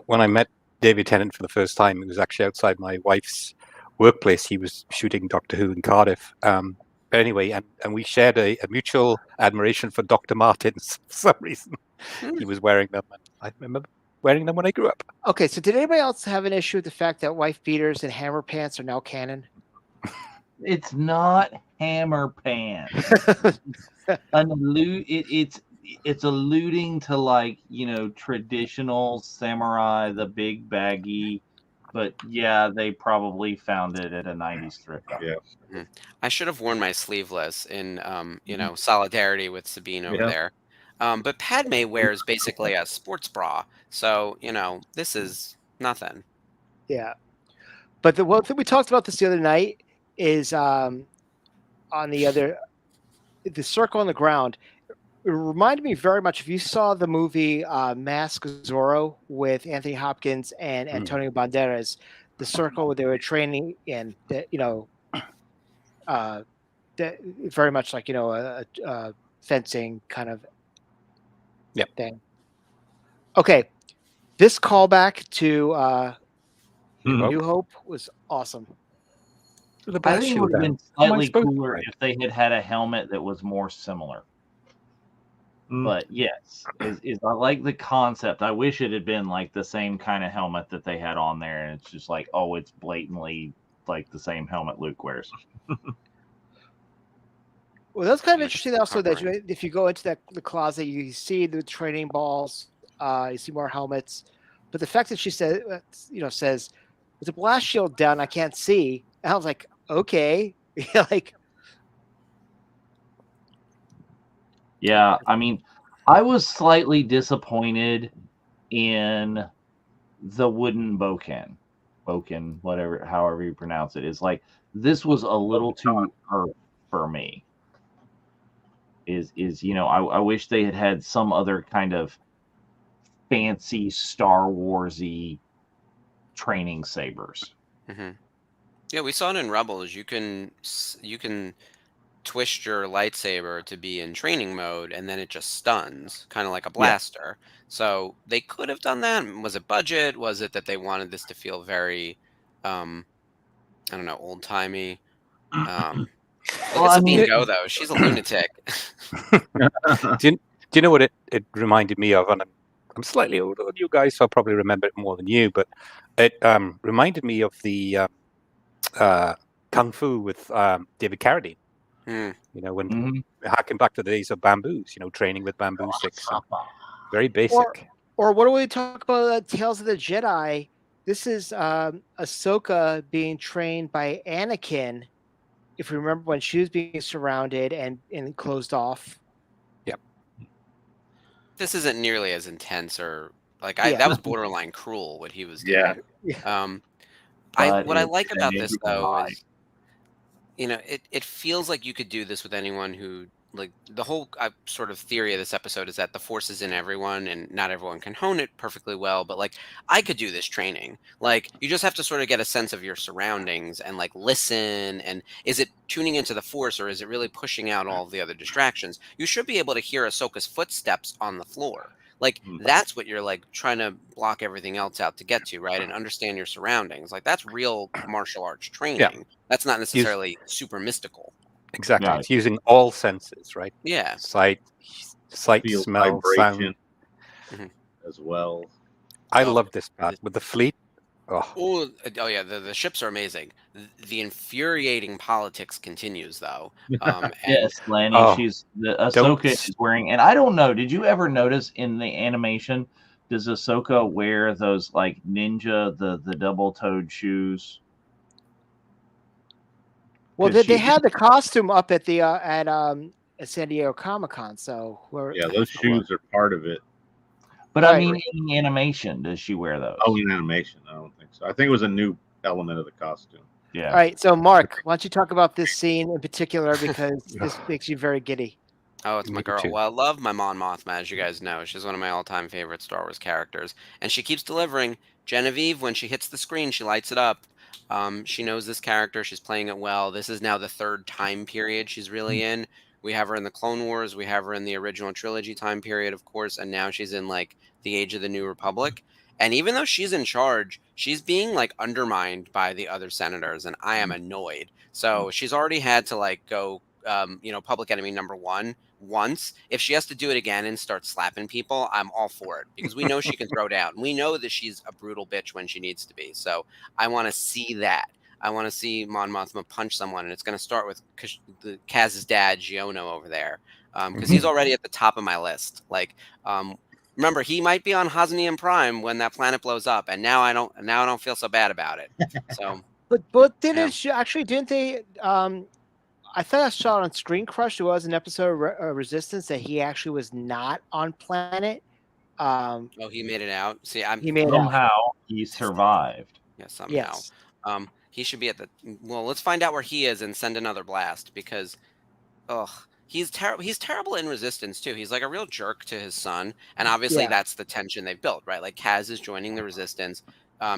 Speaker 5: When I met David Tennant for the first time, it was actually outside my wife's workplace. He was shooting Doctor Who in Cardiff. But anyway, and we shared a mutual admiration for Dr. Martens for some reason. He was wearing them, and I remember wearing them when I grew up.
Speaker 4: Okay, so did anybody else have an issue with the fact that wife beaters and hammer pants are now canon?
Speaker 6: It's not hammer pants. It's alluding to, like, traditional samurai, the big baggy. But yeah, they probably found it at a 90s thrift shop.
Speaker 3: Yeah.
Speaker 7: I should have worn my sleeveless in, solidarity with Sabine over
Speaker 3: Yeah.
Speaker 7: there. But Padme wears basically a sports bra, so this is nothing.
Speaker 4: Yeah. But the one thing we talked about this the other night is on the circle on the ground. It reminded me very much, if you saw the movie Mask of Zorro with Anthony Hopkins and Antonio Banderas, the circle where they were training in, very much like, a fencing kind of thing. Okay. This callback to New Hope was awesome.
Speaker 6: I think it would have been slightly cooler if they had a helmet that was more similar. But yes, is I like the concept. I wish it had been like the same kind of helmet that they had on there, and it's just like, oh, it's blatantly like the same helmet Luke wears.
Speaker 4: Well, that's kind of interesting also that if you go into the closet, you see the training balls, you see more helmets, but the fact that she says, there's a blast shield down, I can't see. And I was like, okay, like.
Speaker 6: Yeah, I mean, I was slightly disappointed in the wooden boken, however you pronounce it. It's like, this was a little too earth for me. I wish they had some other kind of fancy Star Warsy training sabers.
Speaker 7: Mm-hmm. Yeah, we saw it in Rebels. You can twist your lightsaber to be in training mode, and then it just stuns, kind of like a blaster. So they could have done that. Was it budget? Was it that they wanted this to feel very, I don't know, old timey? Look at Sabine go though; she's a lunatic.
Speaker 5: Do you know what it reminded me of? And I'm slightly older than you guys, so I'll probably remember it more than you. But it reminded me of the Kung Fu with David Carradine. When harking back to the days of bamboos, training with bamboo sticks. Very basic.
Speaker 4: Or what do we talk about Tales of the Jedi? This is Ahsoka being trained by Anakin, if you remember, when she was being surrounded and closed off.
Speaker 5: Yep.
Speaker 7: This isn't nearly as intense that was borderline cruel what he was doing.
Speaker 6: Yeah.
Speaker 7: What I like about this though is, it feels like you could do this with anyone who, like, the whole sort of theory of this episode is that the Force is in everyone and not everyone can hone it perfectly well. But like, I could do this training. Like, you just have to sort of get a sense of your surroundings and like listen. And is it tuning into the Force, or is it really pushing out all of the other distractions? You should be able to hear Ahsoka's footsteps on the floor. Like, that's what you're like trying to block everything else out to get to, right? And understand your surroundings. Like, that's real martial arts training.
Speaker 5: Yeah.
Speaker 7: That's not necessarily super mystical.
Speaker 5: Exactly. It's using all senses, right?
Speaker 7: Yeah.
Speaker 5: Sight,
Speaker 3: Feel,
Speaker 5: smell,
Speaker 3: vibration
Speaker 5: sound.
Speaker 3: as well.
Speaker 5: I love this part with the fleet.
Speaker 7: Oh yeah, the ships are amazing. The infuriating politics continues though.
Speaker 6: Yes, Lanny, Ahsoka is wearing, and I don't know, did you ever notice in the animation, does Ahsoka wear those like ninja, the double-toed shoes?
Speaker 4: Well, they had the costume up at the at San Diego Comic-Con, so
Speaker 3: those shoes are part of it.
Speaker 6: But I mean, in animation, does she wear those?
Speaker 3: Oh, in animation, I don't think so. I think it was a new element of the costume.
Speaker 6: Yeah.
Speaker 4: All right, so Mark, why don't you talk about this scene in particular, because this makes you very giddy.
Speaker 7: Oh, it's my girl. Well, I love my Mon Mothma, as you guys know. She's one of my all-time favorite Star Wars characters, and she keeps delivering. Genevieve, when she hits the screen, she lights it up. She knows this character. She's playing it well. This is now the third time period she's really in. We have her in the Clone Wars. We have her in the original trilogy time period, of course, and now she's in like the Age of the New Republic. And even though she's in charge, she's being like undermined by the other senators, and I am annoyed. So she's already had to like go, public enemy number one once. If she has to do it again and start slapping people, I'm all for it because we know she can throw down. We know that she's a brutal bitch when she needs to be. So I want to see that. I want to see Mon Mothma punch someone, and it's going to start with Kaz's dad, Giono, over there, because he's already at the top of my list. Like, remember, he might be on Hosnian Prime when that planet blows up, and now I don't feel so bad about it. So,
Speaker 4: but didn't they? I thought I saw it on Screen Crush. There was an episode of Resistance that he actually was not on planet.
Speaker 7: oh, he made it out. See,
Speaker 4: He made it out.
Speaker 6: Somehow he survived.
Speaker 7: Yeah, somehow.
Speaker 4: Yes.
Speaker 7: He should be at the. Well, let's find out where he is and send another blast because, he's terrible. He's terrible in Resistance too. He's like a real jerk to his son, and obviously
Speaker 4: Yeah.
Speaker 7: that's the tension they've built, right? Like Kaz is joining the Resistance.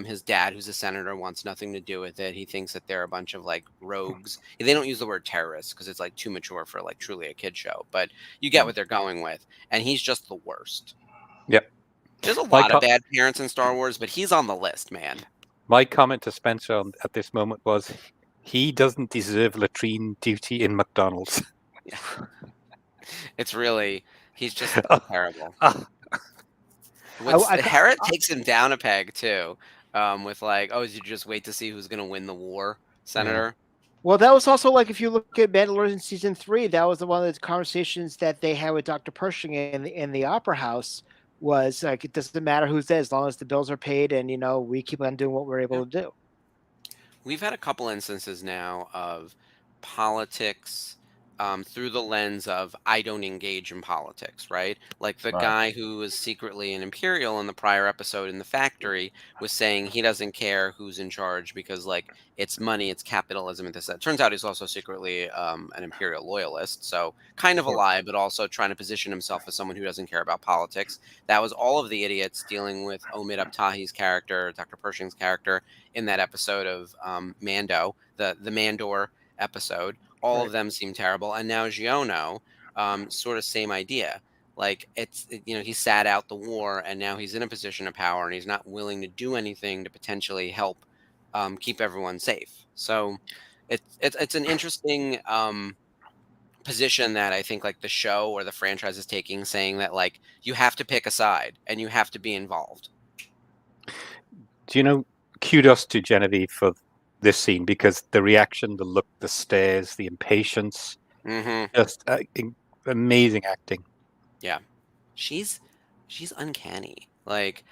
Speaker 7: His dad, who's a senator, wants nothing to do with it. He thinks that they're a bunch of like rogues. They don't use the word terrorists because it's like too mature for like truly a kid show. But you get what they're going with, and he's just the worst.
Speaker 5: Yep.
Speaker 7: There's a lot of bad parents in Star Wars, but he's on the list, man.
Speaker 5: My comment to Spencer at this moment was, he doesn't deserve latrine duty in McDonald's.
Speaker 7: Yeah. It's really, he's just terrible. Hera takes him down a peg too, with like, oh, did you just wait to see who's going to win the war, Senator?
Speaker 4: Well, that was also like, if you look at Mandalorian season 3, that was one of the conversations that they had with Dr. Pershing in the Opera House. Was like, it doesn't matter who's there as long as the bills are paid and we keep on doing what we're able to do.
Speaker 7: We've had a couple instances now of politics through the lens of I don't engage in politics, right? Like the guy who was secretly an Imperial in the prior episode in the factory was saying he doesn't care who's in charge because like it's money, it's capitalism, and this that. Turns out he's also secretly an Imperial loyalist, so kind of a lie, but also trying to position himself as someone who doesn't care about politics. That was all of the idiots dealing with Omid Abtahi's character, Dr. Pershing's character, in that episode of Mando, the Mandor episode. All of them seem terrible, and now Giono, sort of same idea. Like he sat out the war, and now he's in a position of power, and he's not willing to do anything to potentially help keep everyone safe. So it's an interesting position that I think like the show or the franchise is taking, saying that like you have to pick a side and you have to be involved.
Speaker 5: Kudos to Genevieve for this scene, because the reaction, the look, the stares, the impatience, just amazing acting.
Speaker 7: Yeah, she's uncanny. Like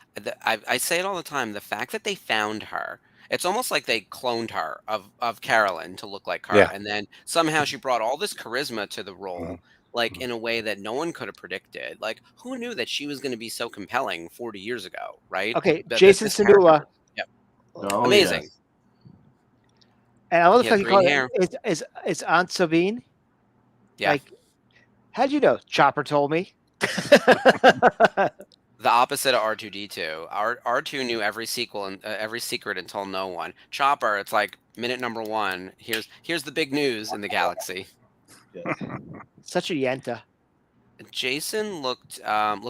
Speaker 7: I say it all the time. The fact that they found her, it's almost like they cloned her of Carolyn to look like her, and then somehow she brought all this charisma to the role, like in a way that no one could have predicted. Like, who knew that she was going to be so compelling 40 years ago, right?
Speaker 4: Okay, Jason Sinula.
Speaker 7: Yep.
Speaker 6: Oh,
Speaker 7: amazing.
Speaker 6: Yes.
Speaker 4: And I love the fact you call
Speaker 7: hair.
Speaker 4: it's Aunt Sabine.
Speaker 7: Yeah.
Speaker 4: Like, how'd you know? Chopper told me.
Speaker 7: The opposite of R2D2. R2 knew every sequel and every secret and told no one. Chopper, it's like minute number 1. Here's the big news in the galaxy.
Speaker 4: Such a yenta.
Speaker 7: Jason looked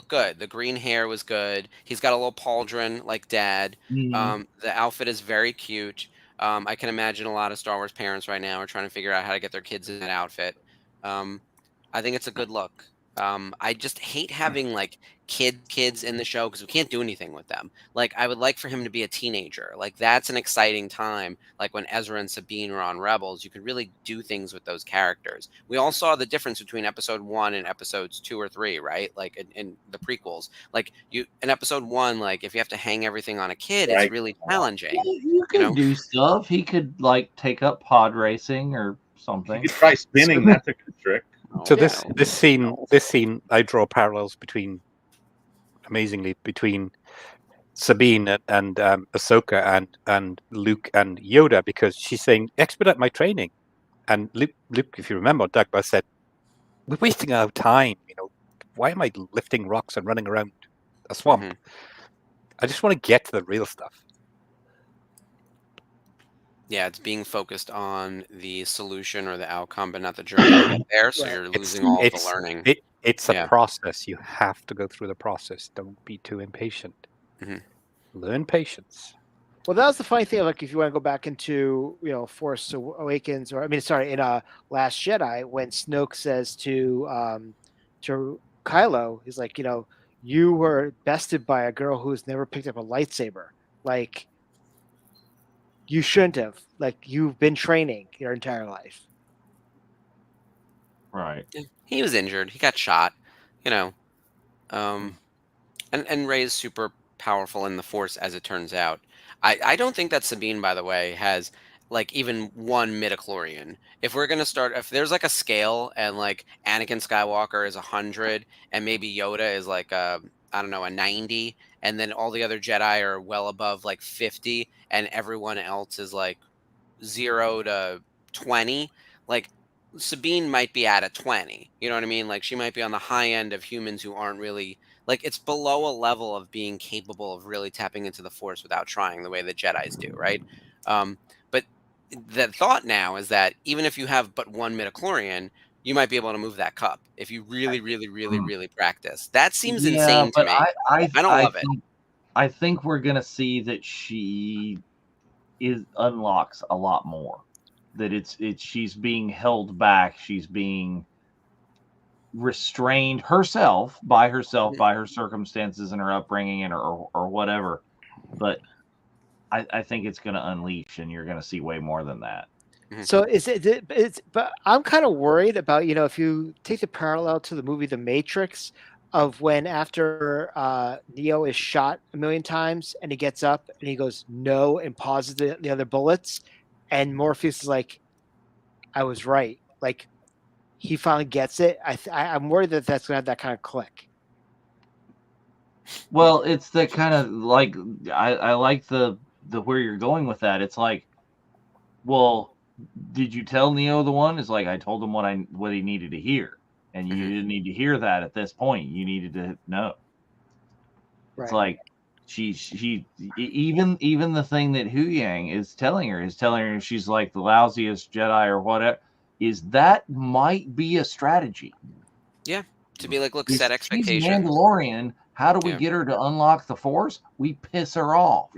Speaker 7: good. The green hair was good. He's got a little pauldron like Dad. The outfit is very cute. I can imagine a lot of Star Wars parents right now are trying to figure out how to get their kids in that outfit. I think it's a good look. I just hate having like kids in the show because we can't do anything with them. Like, I would like for him to be a teenager. Like, that's an exciting time. Like when Ezra and Sabine were on Rebels, you could really do things with those characters. We all saw the difference between episode 1 and episodes 2 or 3, right? Like in the prequels. Like in episode 1, like if you have to hang everything on a kid, it's really challenging.
Speaker 6: You could do stuff. He could like take up pod racing or something.
Speaker 3: You could try spinning. That's a good trick.
Speaker 5: So this scene, I draw parallels amazingly between Sabine and Ahsoka and Luke and Yoda, because she's saying, expedite my training. And Luke, if you remember, Dagobah said, we're wasting our time. Why am I lifting rocks and running around a swamp? I just want to get to the real stuff.
Speaker 7: Yeah, it's being focused on the solution or the outcome, but not the journey to get there. So you're losing all the learning.
Speaker 5: It's a process. You have to go through the process. Don't be too impatient. Learn patience.
Speaker 4: Well, that was the funny thing. Like, if you want to go back into, Force Awakens, or in Last Jedi, when Snoke says to Kylo, he's like, you were bested by a girl who's never picked up a lightsaber. Like, you shouldn't have. Like, you've been training your entire life.
Speaker 6: Right.
Speaker 7: He was injured. He got shot. And Rey is super powerful in the Force, as it turns out. I don't think that Sabine, by the way, has like even one midichlorian. If we're gonna start, if there's like a scale and like Anakin Skywalker is 100 and maybe Yoda is like I don't know, a 90, and then all the other Jedi are well above like 50, and everyone else is like 0 to 20, like Sabine might be at a 20. You know what I mean? Like she might be on the high end of humans who aren't really like, it's below a level of being capable of really tapping into the Force without trying the way the Jedis do, right? But the thought now is that even if you have but one midichlorian, you might be able to move that cup if you really, really, really, really practice. That seems insane to me. I don't love it.
Speaker 6: I think we're gonna see that she unlocks a lot more. That she's being held back. She's being restrained by her circumstances and her upbringing and or whatever. But I think it's going to unleash, and you're going to see way more than that.
Speaker 4: So but I'm kind of worried about, if you take the parallel to the movie The Matrix, of when after Neo is shot a million times and he gets up and he goes no and pauses the other bullets, and Morpheus is like, I was right. Like, he finally gets it. I'm worried that that's going to have that kind of click.
Speaker 6: Well, it's the kind of like, I like the where you're going with that. It's like, well, did you tell Neo the one? It's like, I told him what he needed to hear, and you didn't need to hear that at this point. You needed to know. Right. It's like she even the thing that Hu Yang is telling her she's like the lousiest Jedi or whatever. Is that might be a strategy.
Speaker 7: Yeah, to be like, look, set expectations.
Speaker 6: She's Mandalorian. How do we get her to unlock the Force? We piss her off.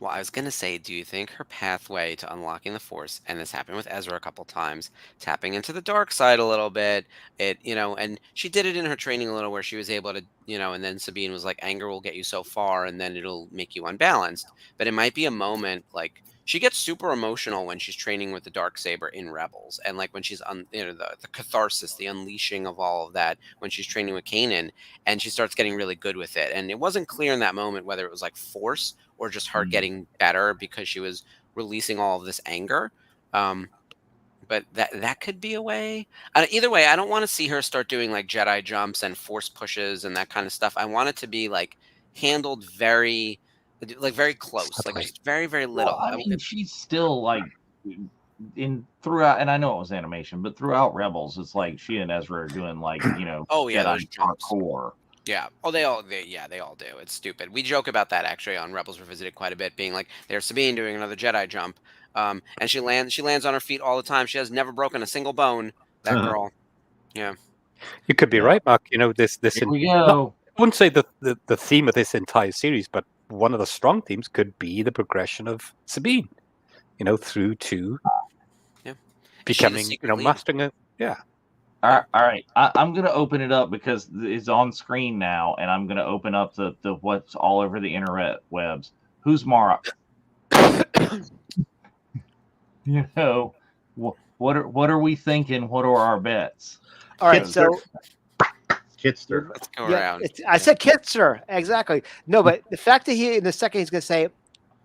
Speaker 7: Well, I was going to say, do you think her pathway to unlocking the Force, and this happened with Ezra a couple times, tapping into the dark side a little bit, and she did it in her training a little where she was able to, and then Sabine was like, anger will get you so far and then it'll make you unbalanced. But it might be a moment like, she gets super emotional when she's training with the Darksaber in Rebels, and like when she's the catharsis, the unleashing of all of that when she's training with Kanan, and she starts getting really good with it. And it wasn't clear in that moment whether it was like Force or just her getting better because she was releasing all of this anger. But that could be a way. Either way, I don't want to see her start doing like Jedi jumps and Force pushes and that kind of stuff. I want it to be like handled very close, like just very, very little.
Speaker 6: Well, I mean, she's still like throughout, and I know it was animation, but throughout Rebels, it's like she and Ezra are doing like, Jedi parkour.
Speaker 7: Yeah. Oh, they all do. It's stupid. We joke about that actually on Rebels Revisited quite a bit, being like, there's Sabine doing another Jedi jump, and she lands on her feet all the time. She has never broken a single bone. That girl. Yeah.
Speaker 5: You could be right, Mark. This.
Speaker 6: Here we go.
Speaker 5: I wouldn't say the theme of this entire series, but one of the strong themes could be the progression of Sabine, through to becoming, mastering it. Yeah.
Speaker 6: All right. I'm going to open it up because it's on screen now, and I'm going to open up the what's all over the internet webs. Who's Mara? What are we thinking? What are our bets?
Speaker 4: All right, so
Speaker 3: Kitster.
Speaker 7: Let's go around.
Speaker 4: I said Kitster, exactly. No, but the fact that he in the second he's gonna say,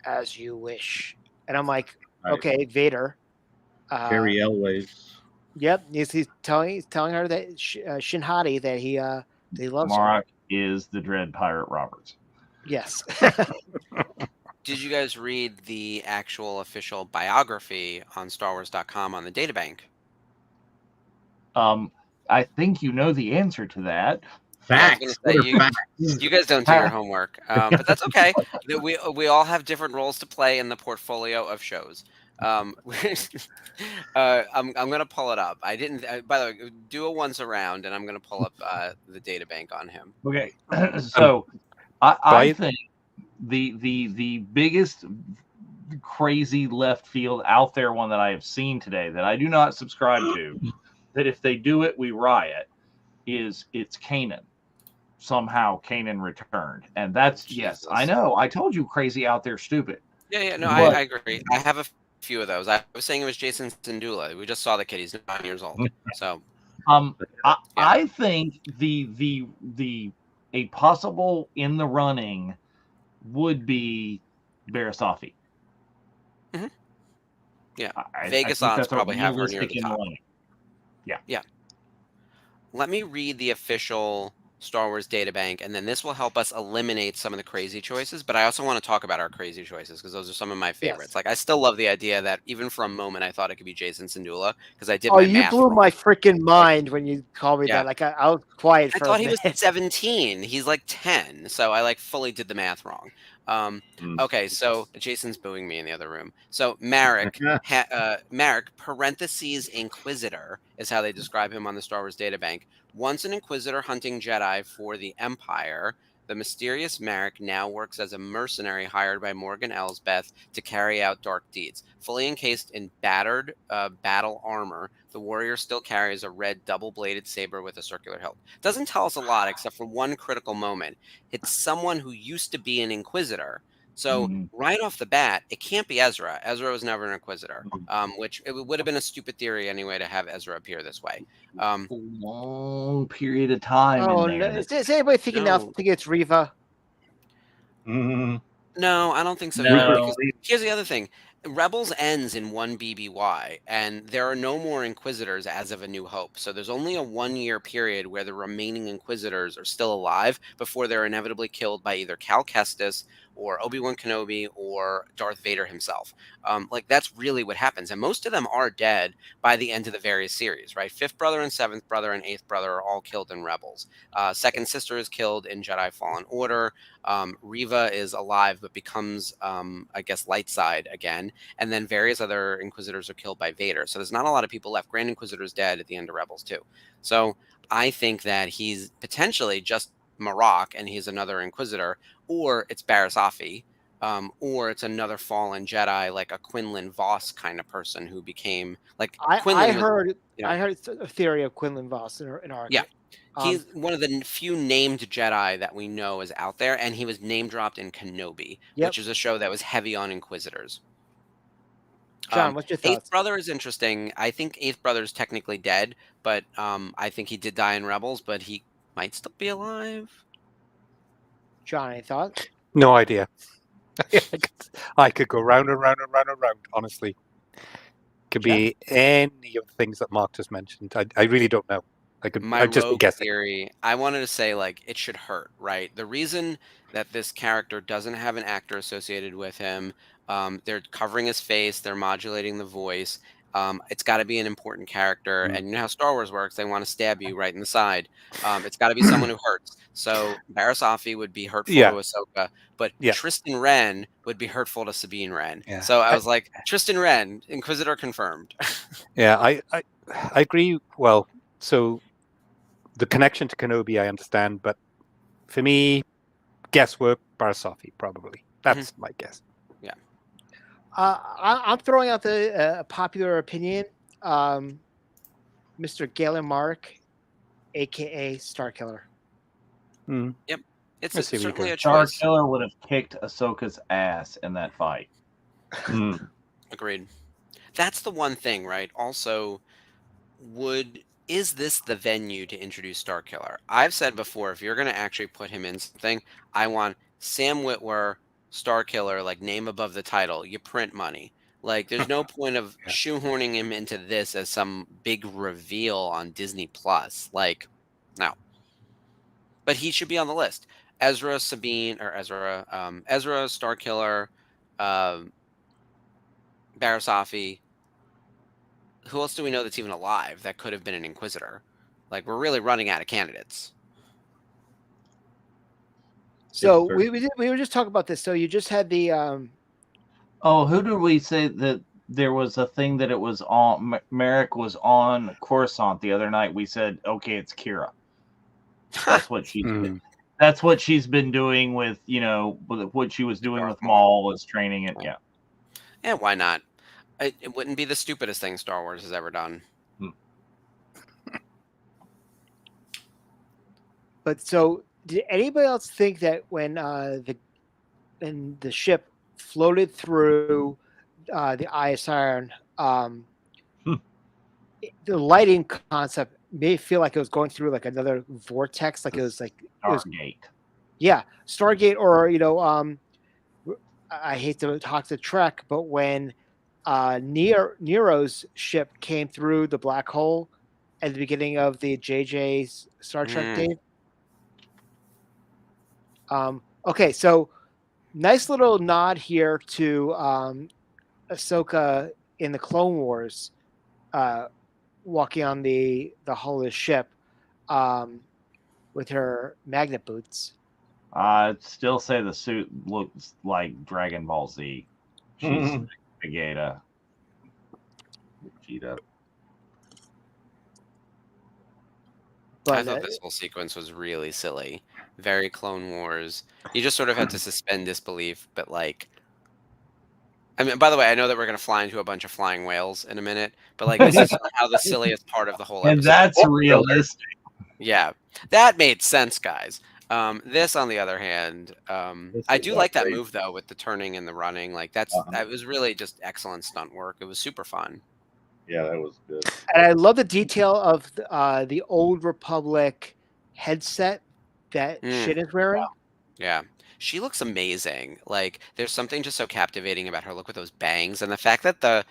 Speaker 4: "As you wish," and I'm like, okay, Vader.
Speaker 3: Harry Elways.
Speaker 4: Yep, he's telling her that Shin Hati that he loves
Speaker 6: Mark is the Dread Pirate Roberts.
Speaker 4: Yes.
Speaker 7: Did you guys read the actual official biography on StarWars.com on the databank?
Speaker 6: I think you know the answer to that.
Speaker 3: Facts.
Speaker 7: You guys don't do your homework, but that's okay. We all have different roles to play in the portfolio of shows. I'm gonna pull it up. I didn't. By the way, do a once around, and I'm gonna pull up the databank on him.
Speaker 6: Okay, so I think the biggest crazy left field out there one that I have seen today that I do not subscribe to, that if they do it, we riot, it's Kanan. Somehow Kanan returned. And that's, yes, I know. I told you crazy out there, stupid.
Speaker 7: Yeah, no,
Speaker 6: But-
Speaker 7: I agree. I have a few of those. I was saying it was Jason Sindula. We just saw the kid. He's 9 years old. So
Speaker 6: I think a possible in the running would be Barasafi.
Speaker 7: Mhm. Yeah.
Speaker 6: I
Speaker 7: Vegas
Speaker 6: think
Speaker 7: odds
Speaker 6: that's a
Speaker 7: probably have her near
Speaker 6: realistic
Speaker 7: the
Speaker 6: in the
Speaker 7: top.
Speaker 6: running.
Speaker 7: Let me read the official Star Wars databank, and then this will help us eliminate some of the crazy choices. But I also want to talk about our crazy choices because those are some of my favorites.
Speaker 4: Yes.
Speaker 7: Like, I still love the idea that even for a moment I thought it could be Jason Sindula because I did
Speaker 4: Oh,
Speaker 7: my
Speaker 4: you
Speaker 7: math
Speaker 4: blew
Speaker 7: wrong.
Speaker 4: my freaking mind when you called me
Speaker 7: Yeah.
Speaker 4: that. Like I was quiet
Speaker 7: I
Speaker 4: for
Speaker 7: thought
Speaker 4: a
Speaker 7: he was
Speaker 4: minute.
Speaker 7: 17. He's like 10. So I like fully did the math wrong. Okay, so Jason's booing me in the other room. So Marek, Marek parentheses Inquisitor is how they describe him on the Star Wars databank. Once an Inquisitor hunting Jedi for the Empire, the mysterious Marek now works as a mercenary hired by Morgan Elsbeth to carry out dark deeds. Fully encased in battered battle armor, the warrior still carries a red double-bladed saber with a circular hilt. Doesn't tell us a lot except for one critical moment. It's someone who used to be an Inquisitor. So right off the bat, it can't be Ezra. Ezra was never an Inquisitor, which it would have been a stupid theory anyway to have Ezra appear this way.
Speaker 6: Long period of time
Speaker 4: Oh,
Speaker 6: in there.
Speaker 4: no. Is anybody thinking now?
Speaker 7: No.
Speaker 4: Think it's Reva?
Speaker 7: No, I don't think so.
Speaker 6: No.
Speaker 7: Either, because here's the other thing. Rebels ends in 1 BBY, and there are no more Inquisitors as of A New Hope. So there's only a 1-year period where the remaining Inquisitors are still alive before they're inevitably killed by either Cal Kestis or Obi-Wan Kenobi or Darth Vader himself. Like, that's really what happens. And most of them are dead by the end of the various series, right? 5th Brother and 7th Brother and 8th Brother are all killed in Rebels. Second Sister is killed in Jedi Fallen Order. Reva is alive but becomes, I guess, light side again. And then various other Inquisitors are killed by Vader. So there's not a lot of people left. Grand Inquisitor's dead at the end of Rebels too. So I think that he's potentially just Marok and he's another Inquisitor, or it's Barasafi, or it's another fallen Jedi like a Quinlan Voss kind of person who became like Quinlan.
Speaker 4: I heard
Speaker 7: know,
Speaker 4: I heard a theory of Quinlan Voss in our
Speaker 7: Yeah. He's one of the few named Jedi that we know is out there, and he was name dropped in Kenobi,
Speaker 4: Yep.
Speaker 7: which is a show that was heavy on Inquisitors.
Speaker 4: John, what's your thoughts?
Speaker 7: 8th Brother is interesting. I think 8th Brother is technically dead, but I think he did die in Rebels, but he might still be alive.
Speaker 4: John, any thoughts?
Speaker 5: No idea. I could go round and round and round and round, honestly. Could be any of the things that Mark just mentioned. I really don't know.
Speaker 7: My
Speaker 5: I'd just be
Speaker 7: rogue
Speaker 5: guessing.
Speaker 7: theory, I wanted to say, like, it should hurt, right? The reason that this character doesn't have an actor associated with him, they're covering his face, they're modulating the voice. It's got to be an important character, and you know how Star Wars works. They want to stab you right in the side. It's got to be someone who hurts. So Barasafi would be hurtful to Ahsoka, but Tristan Wren would be hurtful to Sabine Wren.
Speaker 5: Yeah.
Speaker 7: So I was like, Tristan Wren, Inquisitor confirmed.
Speaker 5: Yeah, I agree. Well, so the connection to Kenobi, I understand, but for me, guesswork, Barasafi, probably. That's my guess.
Speaker 7: Yeah.
Speaker 4: I'm throwing out the popular opinion. Mr. Galen Mark, a.k.a. Starkiller.
Speaker 7: Yep. It's
Speaker 5: Let's see what you
Speaker 7: certainly
Speaker 5: do.
Speaker 7: a choice.
Speaker 6: Starkiller would have kicked Ahsoka's ass in that fight.
Speaker 7: Agreed. That's the one thing, right? Also, is this the venue to introduce Starkiller? I've said before, if you're going to actually put him in something, I want Sam Witwer, Starkiller, like name above the title. You print money. Like, there's no point of shoehorning him into this as some big reveal on Disney Plus. Like, no. But he should be on the list. Ezra, Starkiller, Barasafi. Who else do we know that's even alive that could have been an Inquisitor? Like, we're really running out of candidates.
Speaker 4: So we were just talking about this. So you just had the
Speaker 6: who did we say that there was a thing that it was on? Merrick was on Coruscant the other night. We said, okay, it's Kira. That's what she did. That's what she's been doing with, what she was doing with Maul was training it. Yeah.
Speaker 7: Yeah, why not? It wouldn't be the stupidest thing Star Wars has ever done.
Speaker 4: But so, did anybody else think that when the ship floated through the Ice Iron, the lighting concept made it feel like it was going through like another vortex, like it was like
Speaker 6: Stargate.
Speaker 4: Yeah, Stargate, or I hate to talk to Trek, but when Nero's ship came through the black hole at the beginning of the JJ's Star Trek Dave. Okay, so nice little nod here to Ahsoka in the Clone Wars, walking on the hull of the ship with her magnet boots.
Speaker 6: I'd still say the suit looks like Dragon Ball Z. She's Vegeta.
Speaker 7: I thought this whole sequence was really silly. Very Clone Wars. You just sort of had to suspend disbelief, but like, I mean, by the way, I know that we're going to fly into a bunch of flying whales in a minute, but like, this is somehow the silliest part of the whole episode.
Speaker 6: And that's realistic.
Speaker 7: Yeah, that made sense, guys. This, on the other hand, I do like that move though, with the turning and the running. Like that was really just excellent stunt work. It was super fun.
Speaker 3: Yeah, that was good.
Speaker 4: And I love the detail of the Old Republic headset that Shin is wearing.
Speaker 7: Yeah. She looks amazing. Like, there's something just so captivating about her look with those bangs, and the fact that the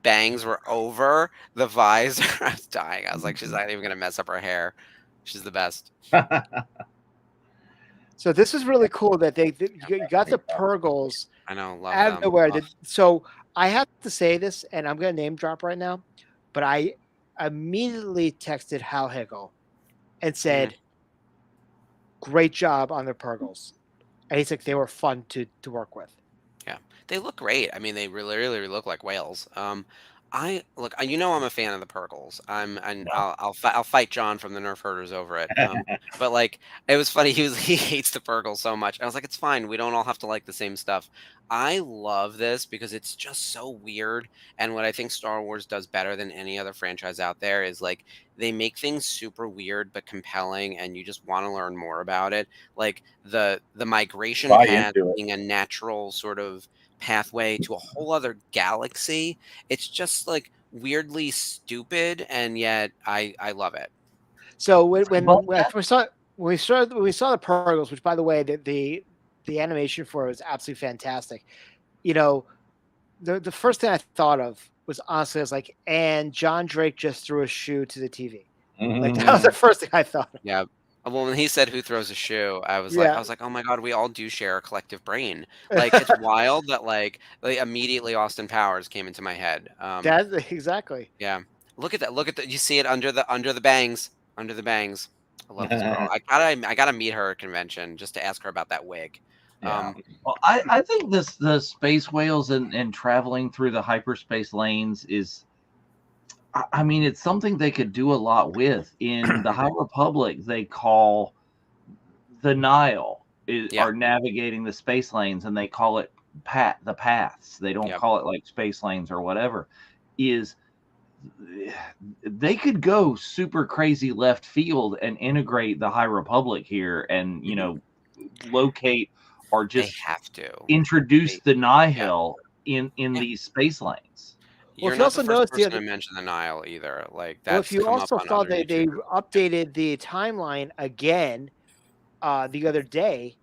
Speaker 7: bangs were over the visor. I was dying. I was like, she's not even gonna mess up her hair. She's the best.
Speaker 4: So this is really cool that you got the Purgils.
Speaker 7: I know, love
Speaker 4: out of
Speaker 7: them.
Speaker 4: nowhere. So I have to say this, and I'm going to name drop right now, but I immediately texted Hal Higgle and said, "Great job on the Purgils." And he's like, they were fun to work with.
Speaker 7: Yeah, they look great. I mean, they really look like whales. You know, I'm a fan of the Purgils. I'll fight John from the Nerf Herders over it. But like, it was funny. He hates the Purgils so much. I was like, it's fine. We don't all have to like the same stuff. I love this because it's just so weird. And what I think Star Wars does better than any other franchise out there is like, they make things super weird but compelling, and you just want to learn more about it. Like the migration path being a natural sort of pathway to a whole other galaxy. It's just like weirdly stupid, and yet I love it.
Speaker 4: So when we saw the Purgils, which by the way, the animation for it was absolutely fantastic. You know, the first thing I thought of was honestly, I was like, and John Drake just threw a shoe to the TV. Like that was the first thing I thought of.
Speaker 7: Yeah. Well, when he said "Who throws a shoe," I was like, oh my god, we all do share a collective brain. Like, it's wild that like immediately Austin Powers came into my head.
Speaker 4: That's exactly.
Speaker 7: Yeah. Look at that. You see it under the bangs. Under the bangs. I love this girl. I gotta meet her at convention just to ask her about that wig.
Speaker 6: Yeah. Well, I think the space whales and traveling through the hyperspace lanes is, I mean, it's something they could do a lot with. In the High Republic, they call the Nile are navigating the space lanes, and they call it the paths. They don't call it like space lanes or whatever. They could go super crazy left field and integrate the High Republic here, and locate or just
Speaker 7: have to
Speaker 6: introduce the Nihil in these space lanes.
Speaker 7: You're not the first person to mention the Nile either. Like, that's
Speaker 4: if you also saw that they updated the timeline again the other day,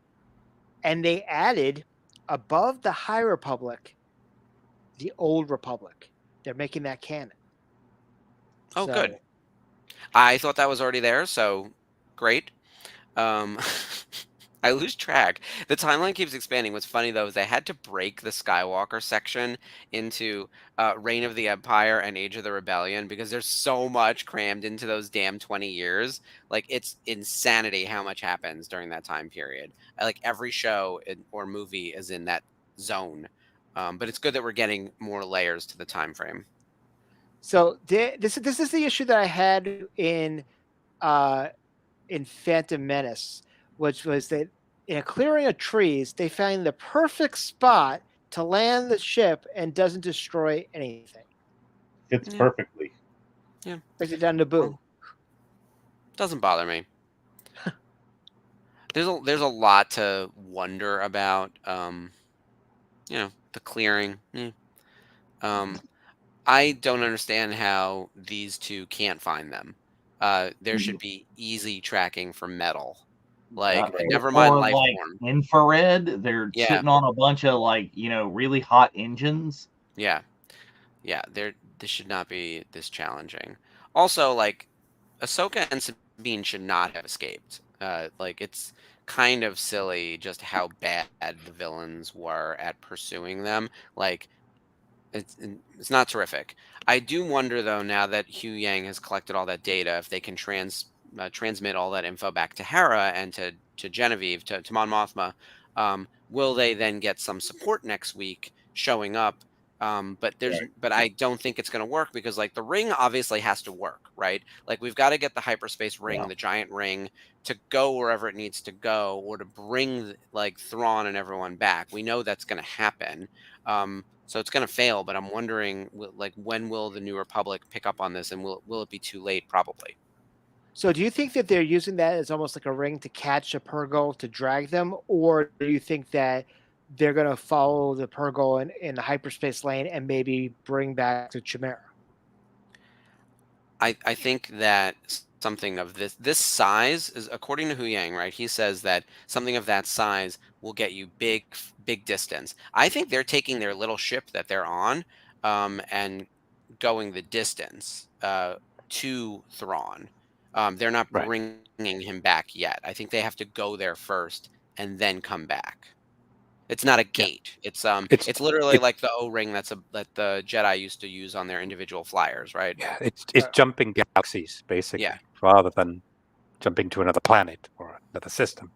Speaker 4: and they added above the High Republic, the Old Republic. They're making that canon.
Speaker 7: Oh, good. I thought that was already there, so great. I lose track. The timeline keeps expanding. What's funny, though, is they had to break the Skywalker section into Reign of the Empire and Age of the Rebellion because there's so much crammed into those damn 20 years. Like, it's insanity how much happens during that time period. Like, every show or movie is in that zone. But it's good that we're getting more layers to the time frame.
Speaker 4: So this is the issue that I had in Phantom Menace, which was that in a clearing of trees, they found the perfect spot to land the ship and doesn't destroy anything.
Speaker 3: Fits
Speaker 7: Yeah.
Speaker 3: perfectly.
Speaker 4: Like they done Naboo.
Speaker 7: Doesn't bother me. There's a lot to wonder about. The clearing. I don't understand how these two can't find them. There should be easy tracking for metal. Like, never mind
Speaker 6: Or
Speaker 7: life
Speaker 6: like
Speaker 7: form.
Speaker 6: infrared. They're
Speaker 7: Yeah.
Speaker 6: sitting on a bunch of really hot engines.
Speaker 7: Yeah. This should not be this challenging. Also, like, Ahsoka and Sabine should not have escaped. It's kind of silly just how bad the villains were at pursuing them. Like, it's not terrific. I do wonder though, now that Hugh Yang has collected all that data, if they can transmit all that info back to Hera and to Genevieve, to Mon Mothma. Will they then get some support next week showing up? But I don't think it's going to work, because like the ring obviously has to work, right? Like, we've got to get the hyperspace ring, the giant ring, to go wherever it needs to go, or to bring like Thrawn and everyone back. We know that's going to happen. So it's going to fail, but I'm wondering, like, when will the New Republic pick up on this, and will it be too late? Probably.
Speaker 4: So do you think that they're using that as almost like a ring to catch a Purgil to drag them, or do you think that they're going to follow the Purgil in the hyperspace lane and maybe bring back the Chimera?
Speaker 7: I think that something of this size is, according to Hu Yang, right? He says that something of that size will get you big distance. I think they're taking their little ship that they're on, and going the distance to Thrawn. They're not
Speaker 5: Right.
Speaker 7: bringing him back yet. I think they have to go there first and then come back. It's not a gate. It's literally like the O-ring that the Jedi used to use on their individual flyers, right?
Speaker 5: Yeah, it's jumping galaxies basically,
Speaker 7: Yeah.
Speaker 5: rather than jumping to another planet or another system.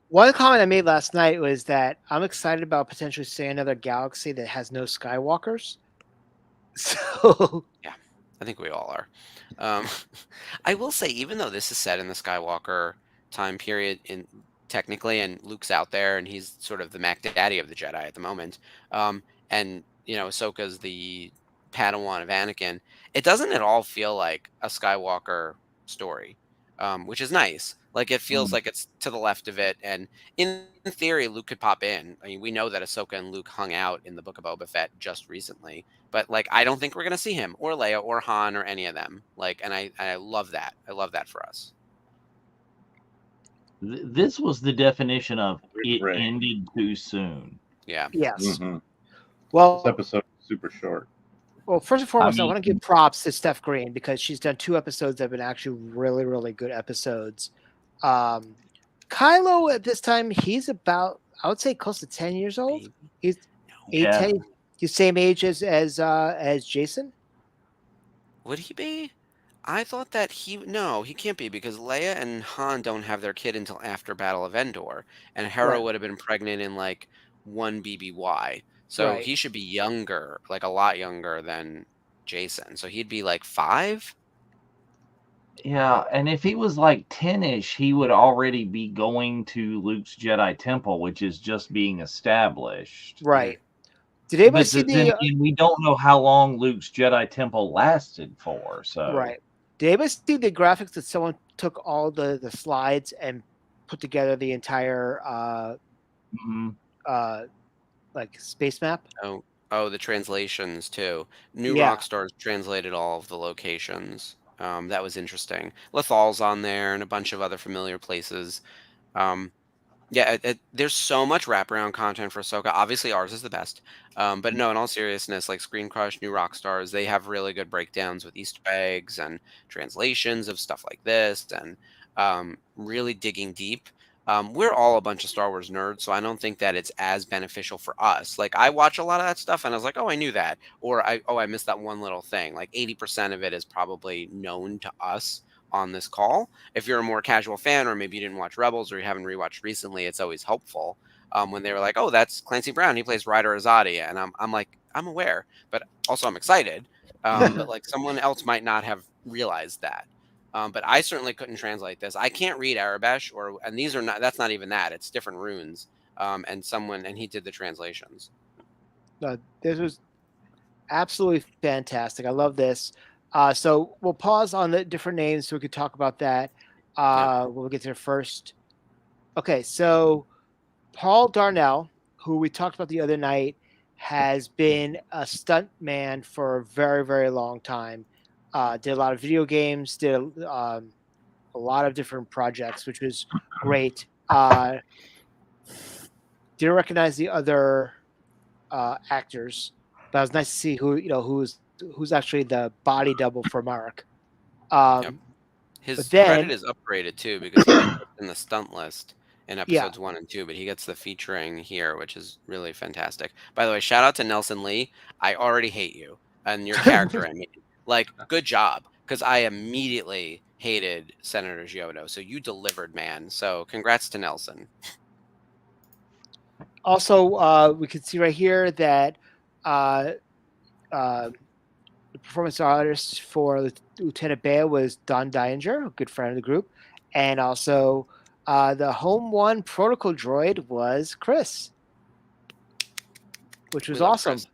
Speaker 4: One comment I made last night was that I'm excited about potentially seeing another galaxy that has no Skywalkers. So
Speaker 7: Yeah, I think we all are. I will say, even though this is set in the Skywalker time period, technically, and Luke's out there, and he's sort of the Mac Daddy of the Jedi at the moment, and Ahsoka's the Padawan of Anakin, it doesn't at all feel like a Skywalker story, which is nice. Like, it feels like it's to the left of it, and in theory, Luke could pop in. I mean, we know that Ahsoka and Luke hung out in the Book of Boba Fett just recently, but like, I don't think we're gonna see him or Leia or Han or any of them. Like, and I love that. I love that for us.
Speaker 6: This was the definition of it
Speaker 3: Right.
Speaker 6: ended too soon.
Speaker 7: Yeah.
Speaker 4: yes.
Speaker 3: Mhm.
Speaker 4: Well,
Speaker 3: This episode is super short.
Speaker 4: Well, first and foremost, I
Speaker 6: mean-
Speaker 4: want to give props to Steph Green because she's done 2 episodes that have been actually really, really good episodes. Kylo at this time, he's about, I would say, close to 10 years old. He's
Speaker 6: Yeah.
Speaker 4: 10, he's same age as Jason.
Speaker 7: Would he be? I thought that no, he can't be, because Leia and Han don't have their kid until after Battle of Endor, and Hera
Speaker 4: Right.
Speaker 7: would have been pregnant in like 1 BBY. So
Speaker 4: Right.
Speaker 7: he should be younger, like a lot younger than Jason. So he'd be like 5?
Speaker 6: Yeah, and if he was like 10-ish, he would already be going to Luke's Jedi Temple, which is just being established.
Speaker 4: Right. Did anybody
Speaker 6: But
Speaker 4: see
Speaker 6: then
Speaker 4: the
Speaker 6: again, we don't know how long Luke's Jedi Temple lasted for. So
Speaker 4: right? Did anybody see the graphics that someone took all the slides and put together the entire
Speaker 6: Mhm.
Speaker 4: like space map?
Speaker 7: Oh, the translations too. New
Speaker 4: Yeah.
Speaker 7: Rockstars translated all of the locations. That was interesting. Lethal's on there, and a bunch of other familiar places. Yeah, there's so much wraparound content for Ahsoka. Obviously, ours is the best. But no, in all seriousness, like Screen Crush, New Rockstars, they have really good breakdowns with Easter eggs and translations of stuff like this, and really digging deep. We're all a bunch of Star Wars nerds, so I don't think that it's as beneficial for us. Like, I watch a lot of that stuff, and I was like, oh, I knew that, or I missed that one little thing. Like, 80% of it is probably known to us on this call. If you're a more casual fan, or maybe you didn't watch Rebels or you haven't rewatched recently, it's always helpful when they were like, "Oh, that's Clancy Brown. He plays Ryder Azadi," and I'm like, I'm aware, but also I'm excited. But like, someone else might not have realized that. But I certainly couldn't translate this. I can't read Arabesh, and these are not. That's not even that. It's different runes. And he did the translations.
Speaker 4: This was absolutely fantastic. I love this. So we'll pause on the different names so we could talk about that when we get to the first. Okay, so Paul Darnell, who we talked about the other night, has been a stunt man for a very, very long time. Did a lot of video games, did a lot of different projects, which was great. Didn't recognize the other actors, but it was nice to see who's actually the body double for Mark.
Speaker 7: His
Speaker 4: But then-
Speaker 7: credit is upgraded too because he was in the stunt list in episodes 1 and 2, but he gets the featuring here, which is really fantastic. By the way, shout out to Nelson Lee. I already hate you and your character. I mean, like, good job, because I immediately hated Senator Giotto. So you delivered, man. So congrats to Nelson.
Speaker 4: Also, we can see right here that the performance artist for Lieutenant Bale was Don Deinger, a good friend of the group, and also the Home One protocol droid was Chris, which was
Speaker 7: We love
Speaker 4: awesome.
Speaker 7: Chris.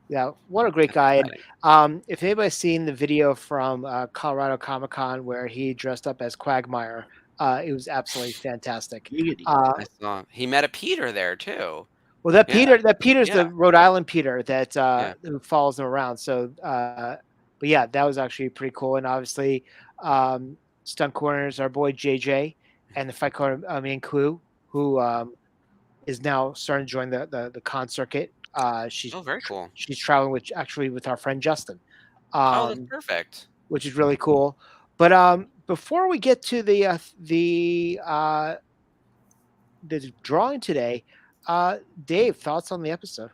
Speaker 4: Yeah, what a great guy! And if anybody's seen the video from Colorado Comic Con where he dressed up as Quagmire, it was absolutely fantastic.
Speaker 7: I saw he met a Peter there too.
Speaker 4: Well, that
Speaker 7: Yeah.
Speaker 4: Peter's
Speaker 7: Yeah.
Speaker 4: the Rhode Island Peter that
Speaker 7: Yeah.
Speaker 4: who follows him around. So, but yeah, that was actually pretty cool. And obviously, stunt corners, our boy JJ, and the fight corner Ming Ku, who is now starting to join the con circuit. She's
Speaker 7: Oh, very cool.
Speaker 4: She's traveling with our friend Justin,
Speaker 7: Oh, that's perfect.
Speaker 4: which is really cool. But before we get to the drawing today, Dave, thoughts on the episode?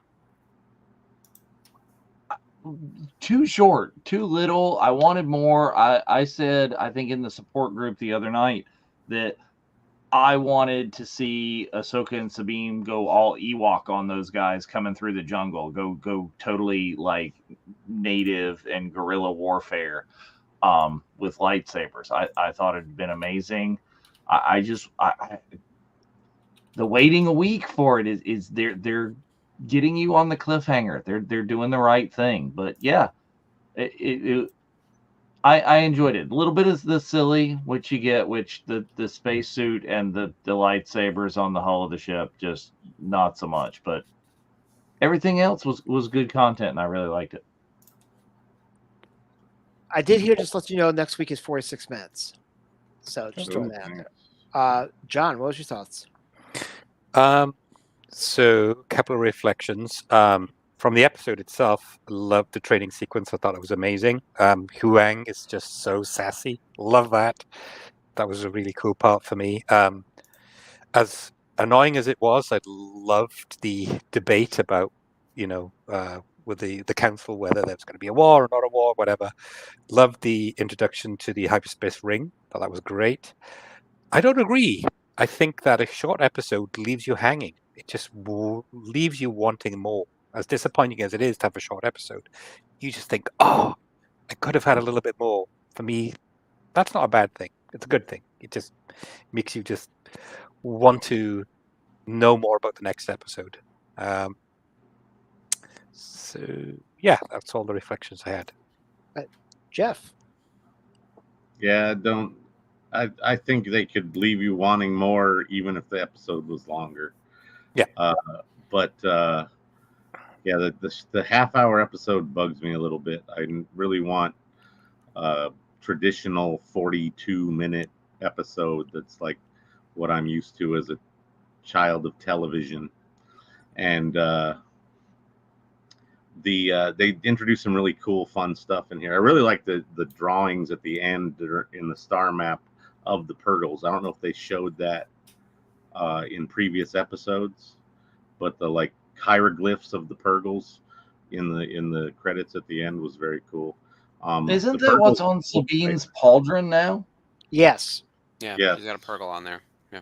Speaker 6: Too short, too little. I wanted more. I said, I think in the support group the other night, that I wanted to see Ahsoka and Sabine go all Ewok on those guys coming through the jungle. Go totally like native and guerrilla warfare with lightsabers. I thought it'd been amazing. The waiting a week for it is they're getting you on the cliffhanger. They're doing the right thing. But yeah, I enjoyed it. A little bit of the silly, which you get, which the spacesuit and the lightsabers on the hull of the ship, just not so much. But everything else was good content, and I really liked it.
Speaker 4: I did hear, just let you know, next week is 46 minutes. So just throwing that out there. John, what was your thoughts?
Speaker 5: So, a couple of reflections. From the episode itself, I loved the training sequence. I thought it was amazing. Huang is just so sassy. Love that. That was a really cool part for me. As annoying as it was, I loved the debate about, with the council, whether there's going to be a war or not a war, whatever. Loved the introduction to the hyperspace ring. Thought that was great. I don't agree. I think that a short episode leaves you hanging. It just leaves you wanting more. As disappointing as it is to have a short episode, you just think, oh, I could have had a little bit more. For me, that's not a bad thing. It's a good thing. It just makes you just want to know more about the next episode. So, yeah, that's all the reflections I had.
Speaker 4: Jeff?
Speaker 3: Yeah, I think they could leave you wanting more even if the episode was longer.
Speaker 5: Yeah.
Speaker 3: But yeah, the half-hour episode bugs me a little bit. I really want a traditional 42-minute episode that's like what I'm used to as a child of television. And they introduced some really cool, fun stuff in here. I really like the drawings at the end that are in the star map of the Purgils. I don't know if they showed that in previous episodes, but the like hieroglyphs of the Purgils in the credits at the end was very cool.
Speaker 6: Isn't that what's on Sabine's pauldron now?
Speaker 4: Yes.
Speaker 7: Yeah,
Speaker 3: Yeah.
Speaker 7: she's got a Purgil on there. Yeah.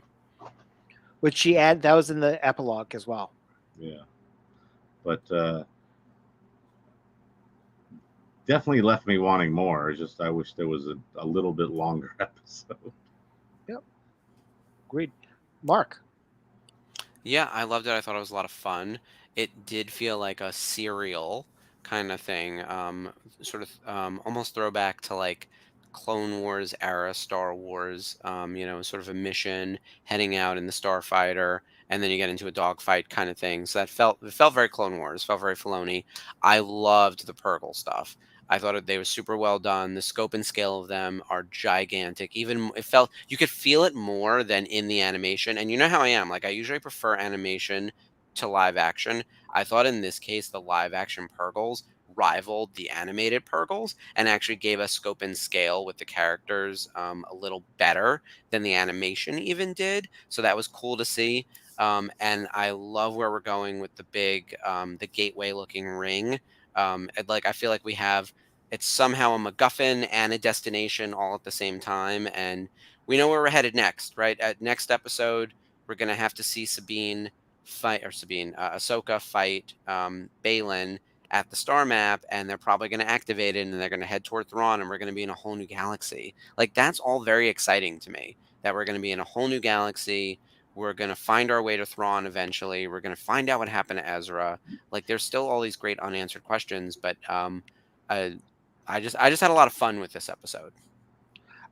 Speaker 4: Which she added, that was in the epilogue as well.
Speaker 3: Yeah. But definitely left me wanting more. It's just I wish there was a little bit longer episode.
Speaker 4: Yep. Agreed. Mark.
Speaker 7: Yeah, I loved it. I thought it was a lot of fun. It did feel like a serial kind of thing, sort of almost throwback to like Clone Wars era Star Wars. Sort of a mission heading out in the Starfighter, and then you get into a dogfight kind of thing. So it felt very Clone Wars, felt very Filoni. I loved the Purgle stuff. I thought they were super well done. The scope and scale of them are gigantic. Even it felt you could feel it more than in the animation. And you know how I am. Like I usually prefer animation to live action. I thought in this case the live action Purgles rivaled the animated Purgles and actually gave us scope and scale with the characters a little better than the animation even did. So that was cool to see. And I love where we're going with the gateway looking ring. I feel like we have it's somehow a MacGuffin and a destination all at the same time, and we know where we're headed next, right? At next episode, we're gonna have to see Ahsoka fight Balin at the star map, and they're probably gonna activate it, and they're gonna head toward Thrawn, and we're gonna be in a whole new galaxy. Like that's all very exciting to me. That we're gonna be in a whole new galaxy. We're going to find our way to Thrawn eventually. We're going to find out what happened to Ezra. Like there's still all these great unanswered questions, but I just had a lot of fun with this episode.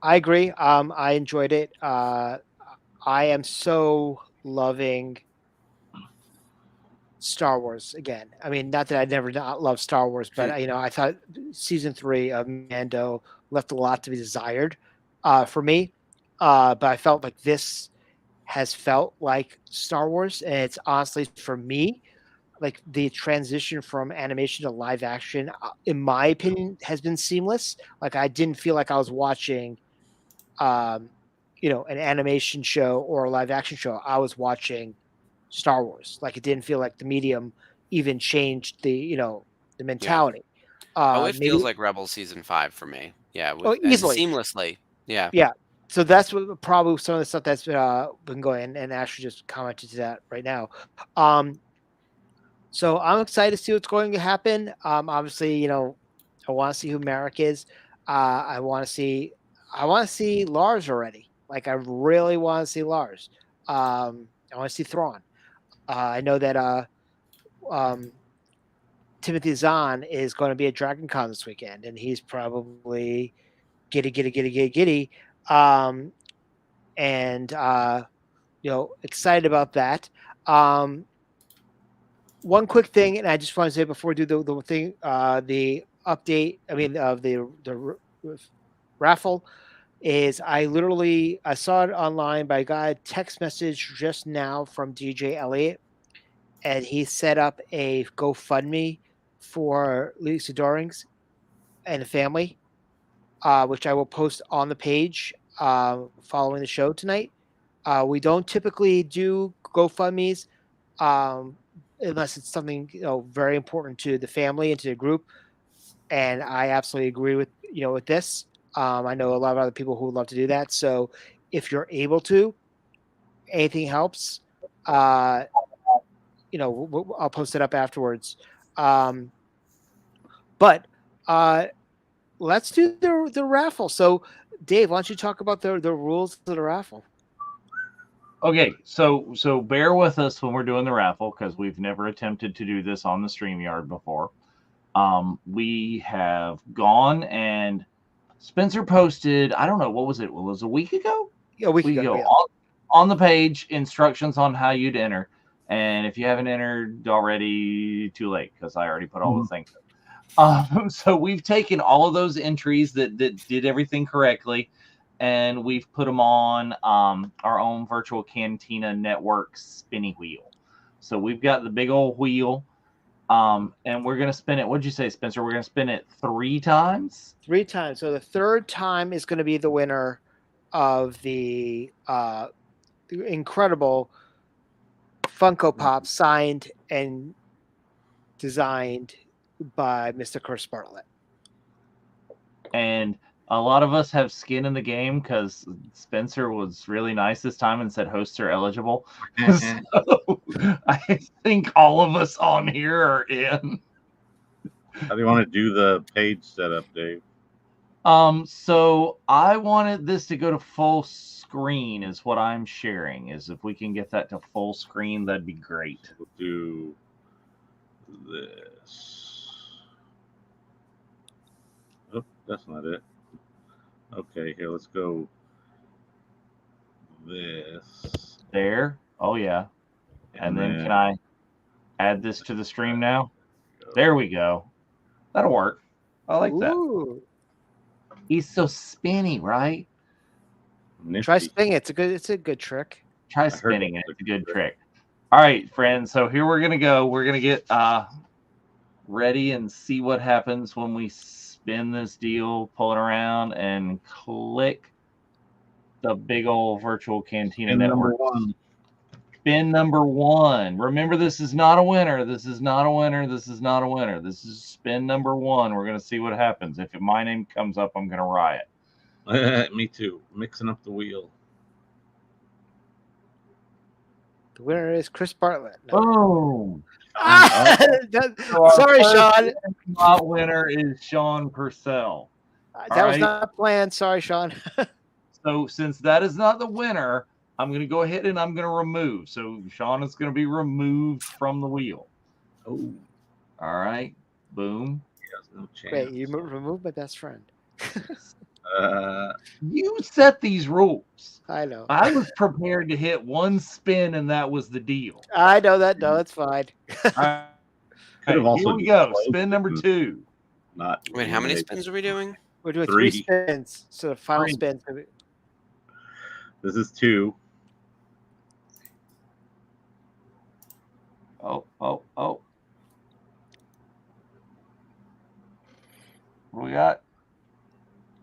Speaker 4: I agree. I enjoyed it. I am so loving Star Wars again. I mean, not that I never not loved Star Wars, but I thought season 3 of Mando left a lot to be desired for me. But I felt like this has felt like Star Wars, and it's honestly for me like the transition from animation to live action in my opinion has been seamless. Like I didn't feel like I was watching an animation show or a live action show. I was watching Star Wars. Like it didn't feel like the medium even changed the mentality.
Speaker 7: It feels like Rebels season 5 for me. Yeah,
Speaker 4: easily
Speaker 7: seamlessly. Yeah.
Speaker 4: So that's what probably some of the stuff that's been going, and Ashley just commented to that right now. So I'm excited to see what's going to happen. Obviously, I want to see who Merrick is. I want to see Lars already. Like I really want to see Lars. I want to see Thrawn. I know that Timothy Zahn is going to be at Dragon Con this weekend, and he's probably giddy. Excited about that. One quick thing, and I just want to say before we do the thing, the update. I mean, of the raffle is I saw it online, but I got a text message just now from DJ Elliott, and he set up a GoFundMe for Lisa Dorings and the family, which I will post on the page following the show tonight. We don't typically do GoFundMes unless it's something very important to the family and to the group. And I absolutely agree with with this. I know a lot of other people who would love to do that. So if you're able to, anything helps. I'll post it up afterwards. But let's do the raffle. So Dave, why don't you talk about the rules of the raffle?
Speaker 6: Okay, so bear with us when we're doing the raffle because we've never attempted to do this on the StreamYard before. We have gone and Spencer posted, I don't know, what was it? Well, it was a week ago?
Speaker 4: Yeah, a week ago. Yeah.
Speaker 6: On the page, instructions on how you'd enter. And if you haven't entered already, too late because I already put all the things. So we've taken all of those entries that did everything correctly, and we've put them on our own Virtual Cantina Network spinny wheel. So we've got the big old wheel, and we're going to spin it. What'd you say, Spencer? We're going to spin it 3 times?
Speaker 4: 3 times. So the third time is going to be the winner of the incredible Funko Pop signed and designed by Mr. Chris Bartlett.
Speaker 6: And a lot of us have skin in the game because Spencer was really nice this time and said hosts are eligible. So I think all of us on here are in.
Speaker 3: How do you want to do the page setup, Dave?
Speaker 6: So I wanted this to go to full screen is what I'm sharing. Is if we can get that to full screen, that'd be great.
Speaker 3: We'll do this. Oh, that's not it. Okay, here, let's go this.
Speaker 6: There. Oh yeah. And then can I add this to the stream now? There we go. That'll work. I like that.
Speaker 4: Ooh.
Speaker 6: He's so spinny, right?
Speaker 3: Nifty.
Speaker 4: Try spinning it. It's a good trick.
Speaker 6: Try spinning it. It's a good trick. All right, friends. So here we're gonna go. We're gonna get ready and see what happens when we spin this deal, pull it around, and click the big old Virtual Cantina
Speaker 3: Spin
Speaker 6: Network.
Speaker 3: number one.
Speaker 6: Spin number one. Remember, this is not a winner. This is not a winner. This is not a winner. This is spin number one. We're gonna see what happens. If my name comes up, I'm gonna riot.
Speaker 3: Me too. Mixing up the wheel.
Speaker 4: The winner is Chris Bartlett. No.
Speaker 6: Boom.
Speaker 4: Sorry, Sean.
Speaker 6: Not winner is Sean Purcell.
Speaker 4: That was not planned. Sorry, Sean.
Speaker 6: So since that is not the winner, I'm going to go ahead and I'm going to remove. So Sean is going to be removed from the wheel.
Speaker 3: Oh,
Speaker 6: all right. Boom.
Speaker 3: he has no chance.
Speaker 4: Wait, you removed my best friend.
Speaker 6: You set these rules.
Speaker 4: I know.
Speaker 6: I was prepared to hit one spin, and that was the deal.
Speaker 4: I know that. No, it's fine.
Speaker 6: All right. Here we go. Spin number two.
Speaker 3: Not.
Speaker 7: Wait, how many spins are we doing?
Speaker 4: We're doing three spins. So the final spin.
Speaker 3: This is two.
Speaker 6: Oh. What do we got?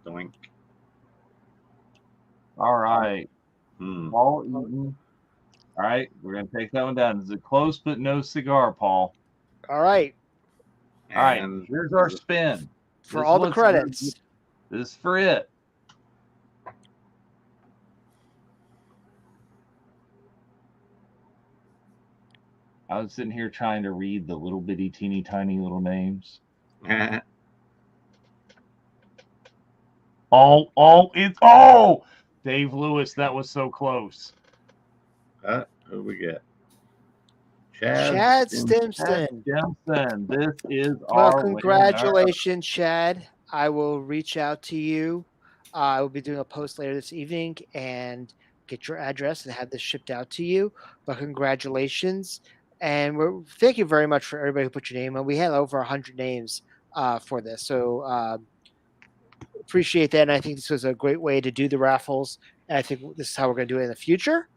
Speaker 3: Doink.
Speaker 6: All right. Paul Eaton. All right. We're going to take that one down. This is a close but no cigar, Paul.
Speaker 4: All right.
Speaker 6: All right. Here's our spin.
Speaker 4: For all the credits.
Speaker 6: This is for it. I was sitting here trying to read the little bitty teeny tiny little names. Dave Lewis, that was so close.
Speaker 3: Who we get?
Speaker 4: Chad Stimson.
Speaker 6: This is
Speaker 4: well, congratulations, Chad. I will reach out to you. I will be doing a post later this evening and get your address and have this shipped out to you. But congratulations. And thank you very much for everybody who put your name on. We had over 100 names for this. So appreciate that. And I think this was a great way to do the raffles. And I think this is how we're going to do it in the future.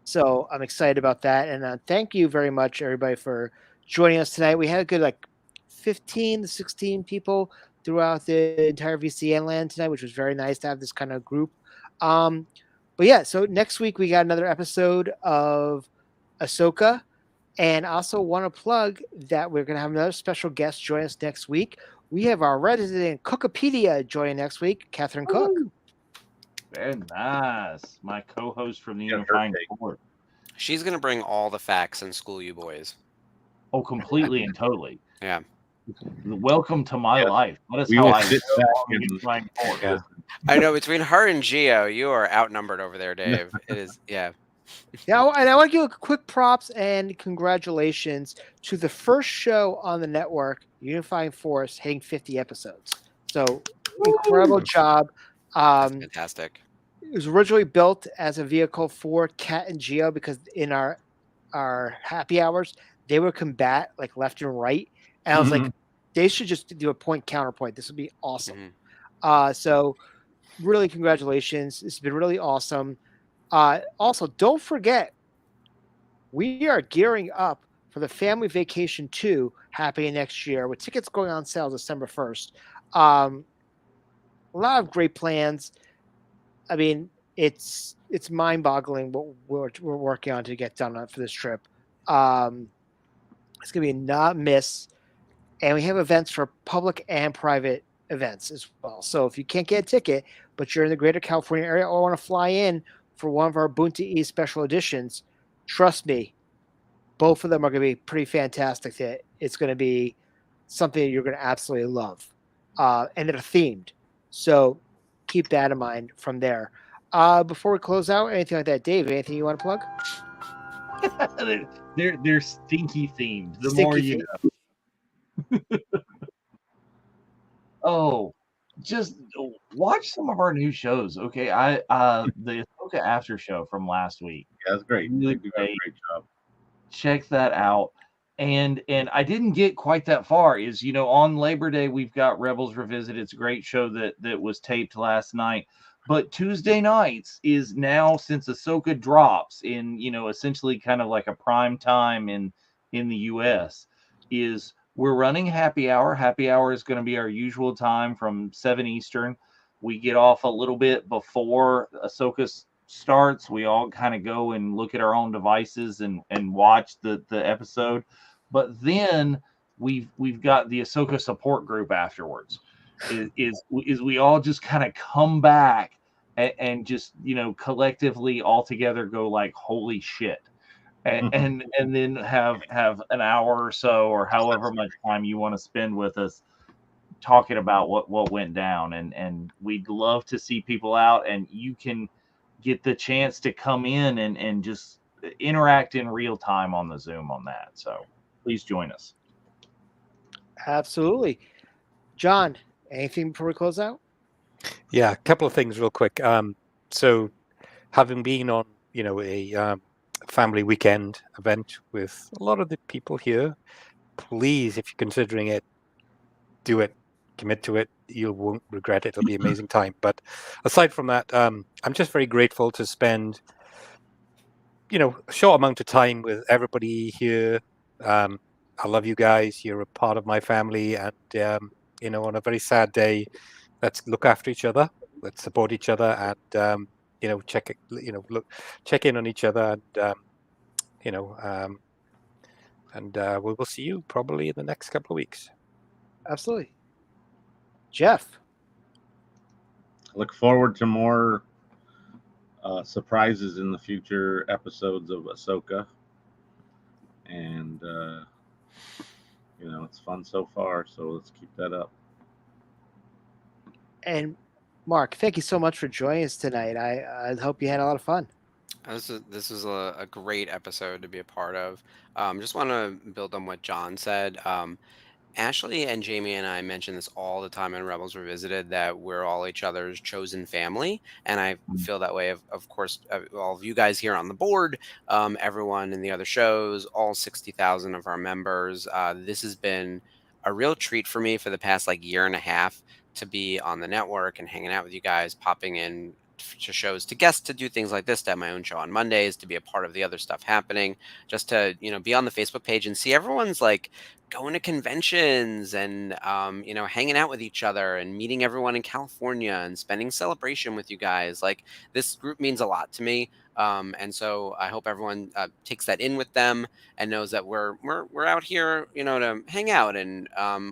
Speaker 4: So I'm excited about that. And thank you very much, everybody, for joining us tonight. We had a good 15 to 16 people throughout the entire VCN land tonight, which was very nice to have this kind of group. But yeah, so next week we got another episode of Ahsoka. And I also want to plug that we're going to have another special guest join us next week. We have our resident Cookopedia joining next week, Catherine Cook.
Speaker 6: Very nice. My co-host from the Unifying Board.
Speaker 7: She's going to bring all the facts and school you boys.
Speaker 6: Oh, completely and totally.
Speaker 7: Yeah.
Speaker 6: Welcome to my life. That is how I sit back in Unifying Board.
Speaker 7: Yeah. I know between her and Gio, you are outnumbered over there, Dave. It is, yeah.
Speaker 4: Yeah, and I want to give a quick props and congratulations to the first show on the network, Unifying Force, hitting 50 episodes. So incredible job.
Speaker 7: Fantastic.
Speaker 4: It was originally built as a vehicle for Kat and Gio because in our happy hours, they would combat left and right. And I was like, they should just do a point counterpoint. This would be awesome. So really congratulations. It's been really awesome. Also, don't forget, we are gearing up for the Family Vacation 2 happening next year with tickets going on sale December 1st. A lot of great plans. I mean, it's mind-boggling what we're working on to get done for this trip. It's going to be a not miss. And we have events for public and private events as well. So if you can't get a ticket, but you're in the greater California area or want to fly in for one of our Bunta E special editions, trust me, both of them are going to be pretty fantastic. It's going to be something that you're going to absolutely love. And they're themed. So keep that in mind from there. Before we close out, anything like that, Dave, anything you want to plug?
Speaker 6: They're stinky themed. The
Speaker 4: Stinky
Speaker 6: more you
Speaker 4: theme.
Speaker 6: know. Oh, just watch some of our new shows. Okay. The Ahsoka after show from last week.
Speaker 3: Yeah, that's great.
Speaker 6: Really
Speaker 3: They do a great job.
Speaker 6: Check that out. And I didn't get quite that far. Is on Labor Day we've got Rebels Revisited. It's a great show that was taped last night. But Tuesday nights is now, since Ahsoka drops in essentially kind of like a prime time in the US, is we're running happy hour. Happy hour is going to be our usual time from 7 Eastern. We get off a little bit before Ahsoka starts. We all kind of go and look at our own devices and watch the episode. But then we've got the Ahsoka support group afterwards. Is we all just kind of come back and just collectively all together go like, holy shit. And then have an hour or so, or however much time you want to spend with us, talking about what went down. And we'd love to see people out, and you can get the chance to come in and just interact in real time on the Zoom on that. So please join us.
Speaker 4: Absolutely. John, anything before we close out?
Speaker 5: Yeah, a couple of things real quick. So having been on, a family weekend event with a lot of the people here, please, if you're considering it, do it, commit to it. You won't regret it. It'll be an amazing time. But aside from that, I'm just very grateful to spend, a short amount of time with everybody here. I love you guys. You're a part of my family. And, on a very sad day, let's look after each other. Let's support each other and, check in on each other. And, we will see you probably in the next couple of weeks.
Speaker 4: Absolutely. Jeff.
Speaker 3: Look forward to more surprises in the future episodes of Ahsoka. And, it's fun so far, so let's keep that up.
Speaker 4: And Mark, thank you so much for joining us tonight. I hope you had a lot of fun.
Speaker 7: This is a great episode to be a part of. Just want to build on what John said. Ashley and Jamie and I mention this all the time in Rebels Revisited, that we're all each other's chosen family. And I feel that way, of course, all of you guys here on the board, everyone in the other shows, all 60,000 of our members. This has been a real treat for me for the past year and a half to be on the network and hanging out with you guys, popping in to shows, to guest, to do things like this, to have my own show on Mondays, to be a part of the other stuff happening, just to be on the Facebook page and see everyone's going to conventions and hanging out with each other and meeting everyone in California and spending Celebration with you guys. This group means a lot to me, and so I hope everyone takes that in with them and knows that we're out here to hang out, and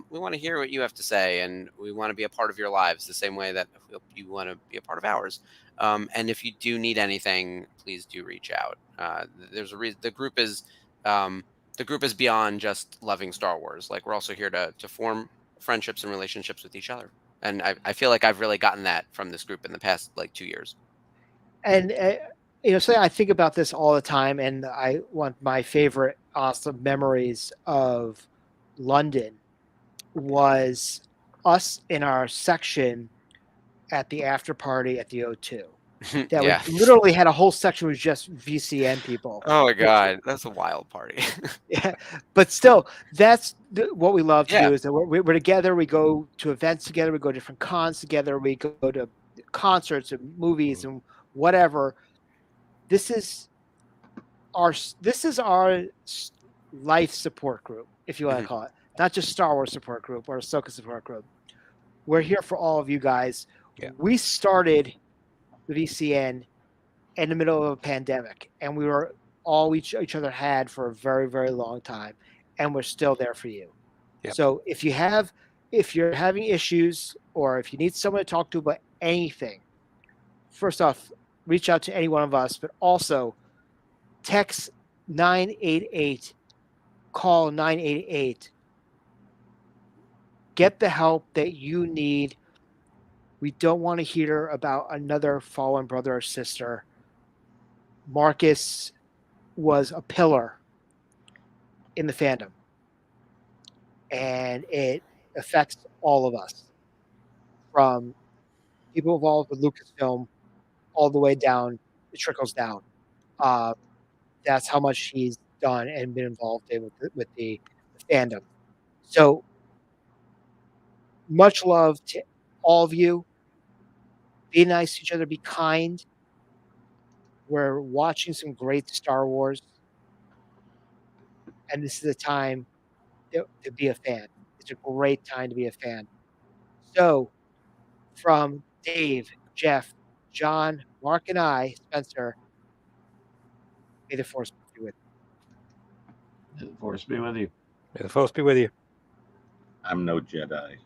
Speaker 7: we want to hear what you have to say, and we want to be a part of your lives the same way that you want to be a part of ours. And if you do need anything, please do reach out. There's a reason the group is beyond just loving Star Wars. We're also here to form friendships and relationships with each other. And I feel like I've really gotten that from this group in the past 2 years.
Speaker 4: And so I think about this all the time, and I want my favorite awesome memories of London was us in our section at the after party at the O2. That
Speaker 7: Yeah.
Speaker 4: we literally had a whole section with just VCN people.
Speaker 7: Oh my God, that's a wild party.
Speaker 4: Yeah, but still, that's what we love to
Speaker 7: Yeah.
Speaker 4: do. Is that we're together. We go to events together. We go to different cons together. We go to concerts and movies and whatever. This is our life support group, if you want to call it, not just Star Wars support group or Ahsoka support group. We're here for all of you guys.
Speaker 5: Yeah.
Speaker 4: We started the VCN in the middle of a pandemic, and we were all each other had for a very, very long time, and we're still there for you.
Speaker 5: Yep.
Speaker 4: So if you're having issues, or if you need someone to talk to about anything, first off, reach out to any one of us, but also text 988 call 988. Get the help that you need. We don't want to hear about another fallen brother or sister. Marcus was a pillar in the fandom, and it affects all of us, from people involved with Lucasfilm all the way down. It trickles down. That's how much he's done and been involved in with the fandom. So much love to all of you. Be nice to each other. Be kind. We're watching some great Star Wars, and this is a time to be a fan. It's a great time to be a fan. So, from Dave, Jeff, John, Mark, and I, Spencer, may the force be with you.
Speaker 6: The force be with you.
Speaker 5: May the force be with you.
Speaker 3: I'm no Jedi.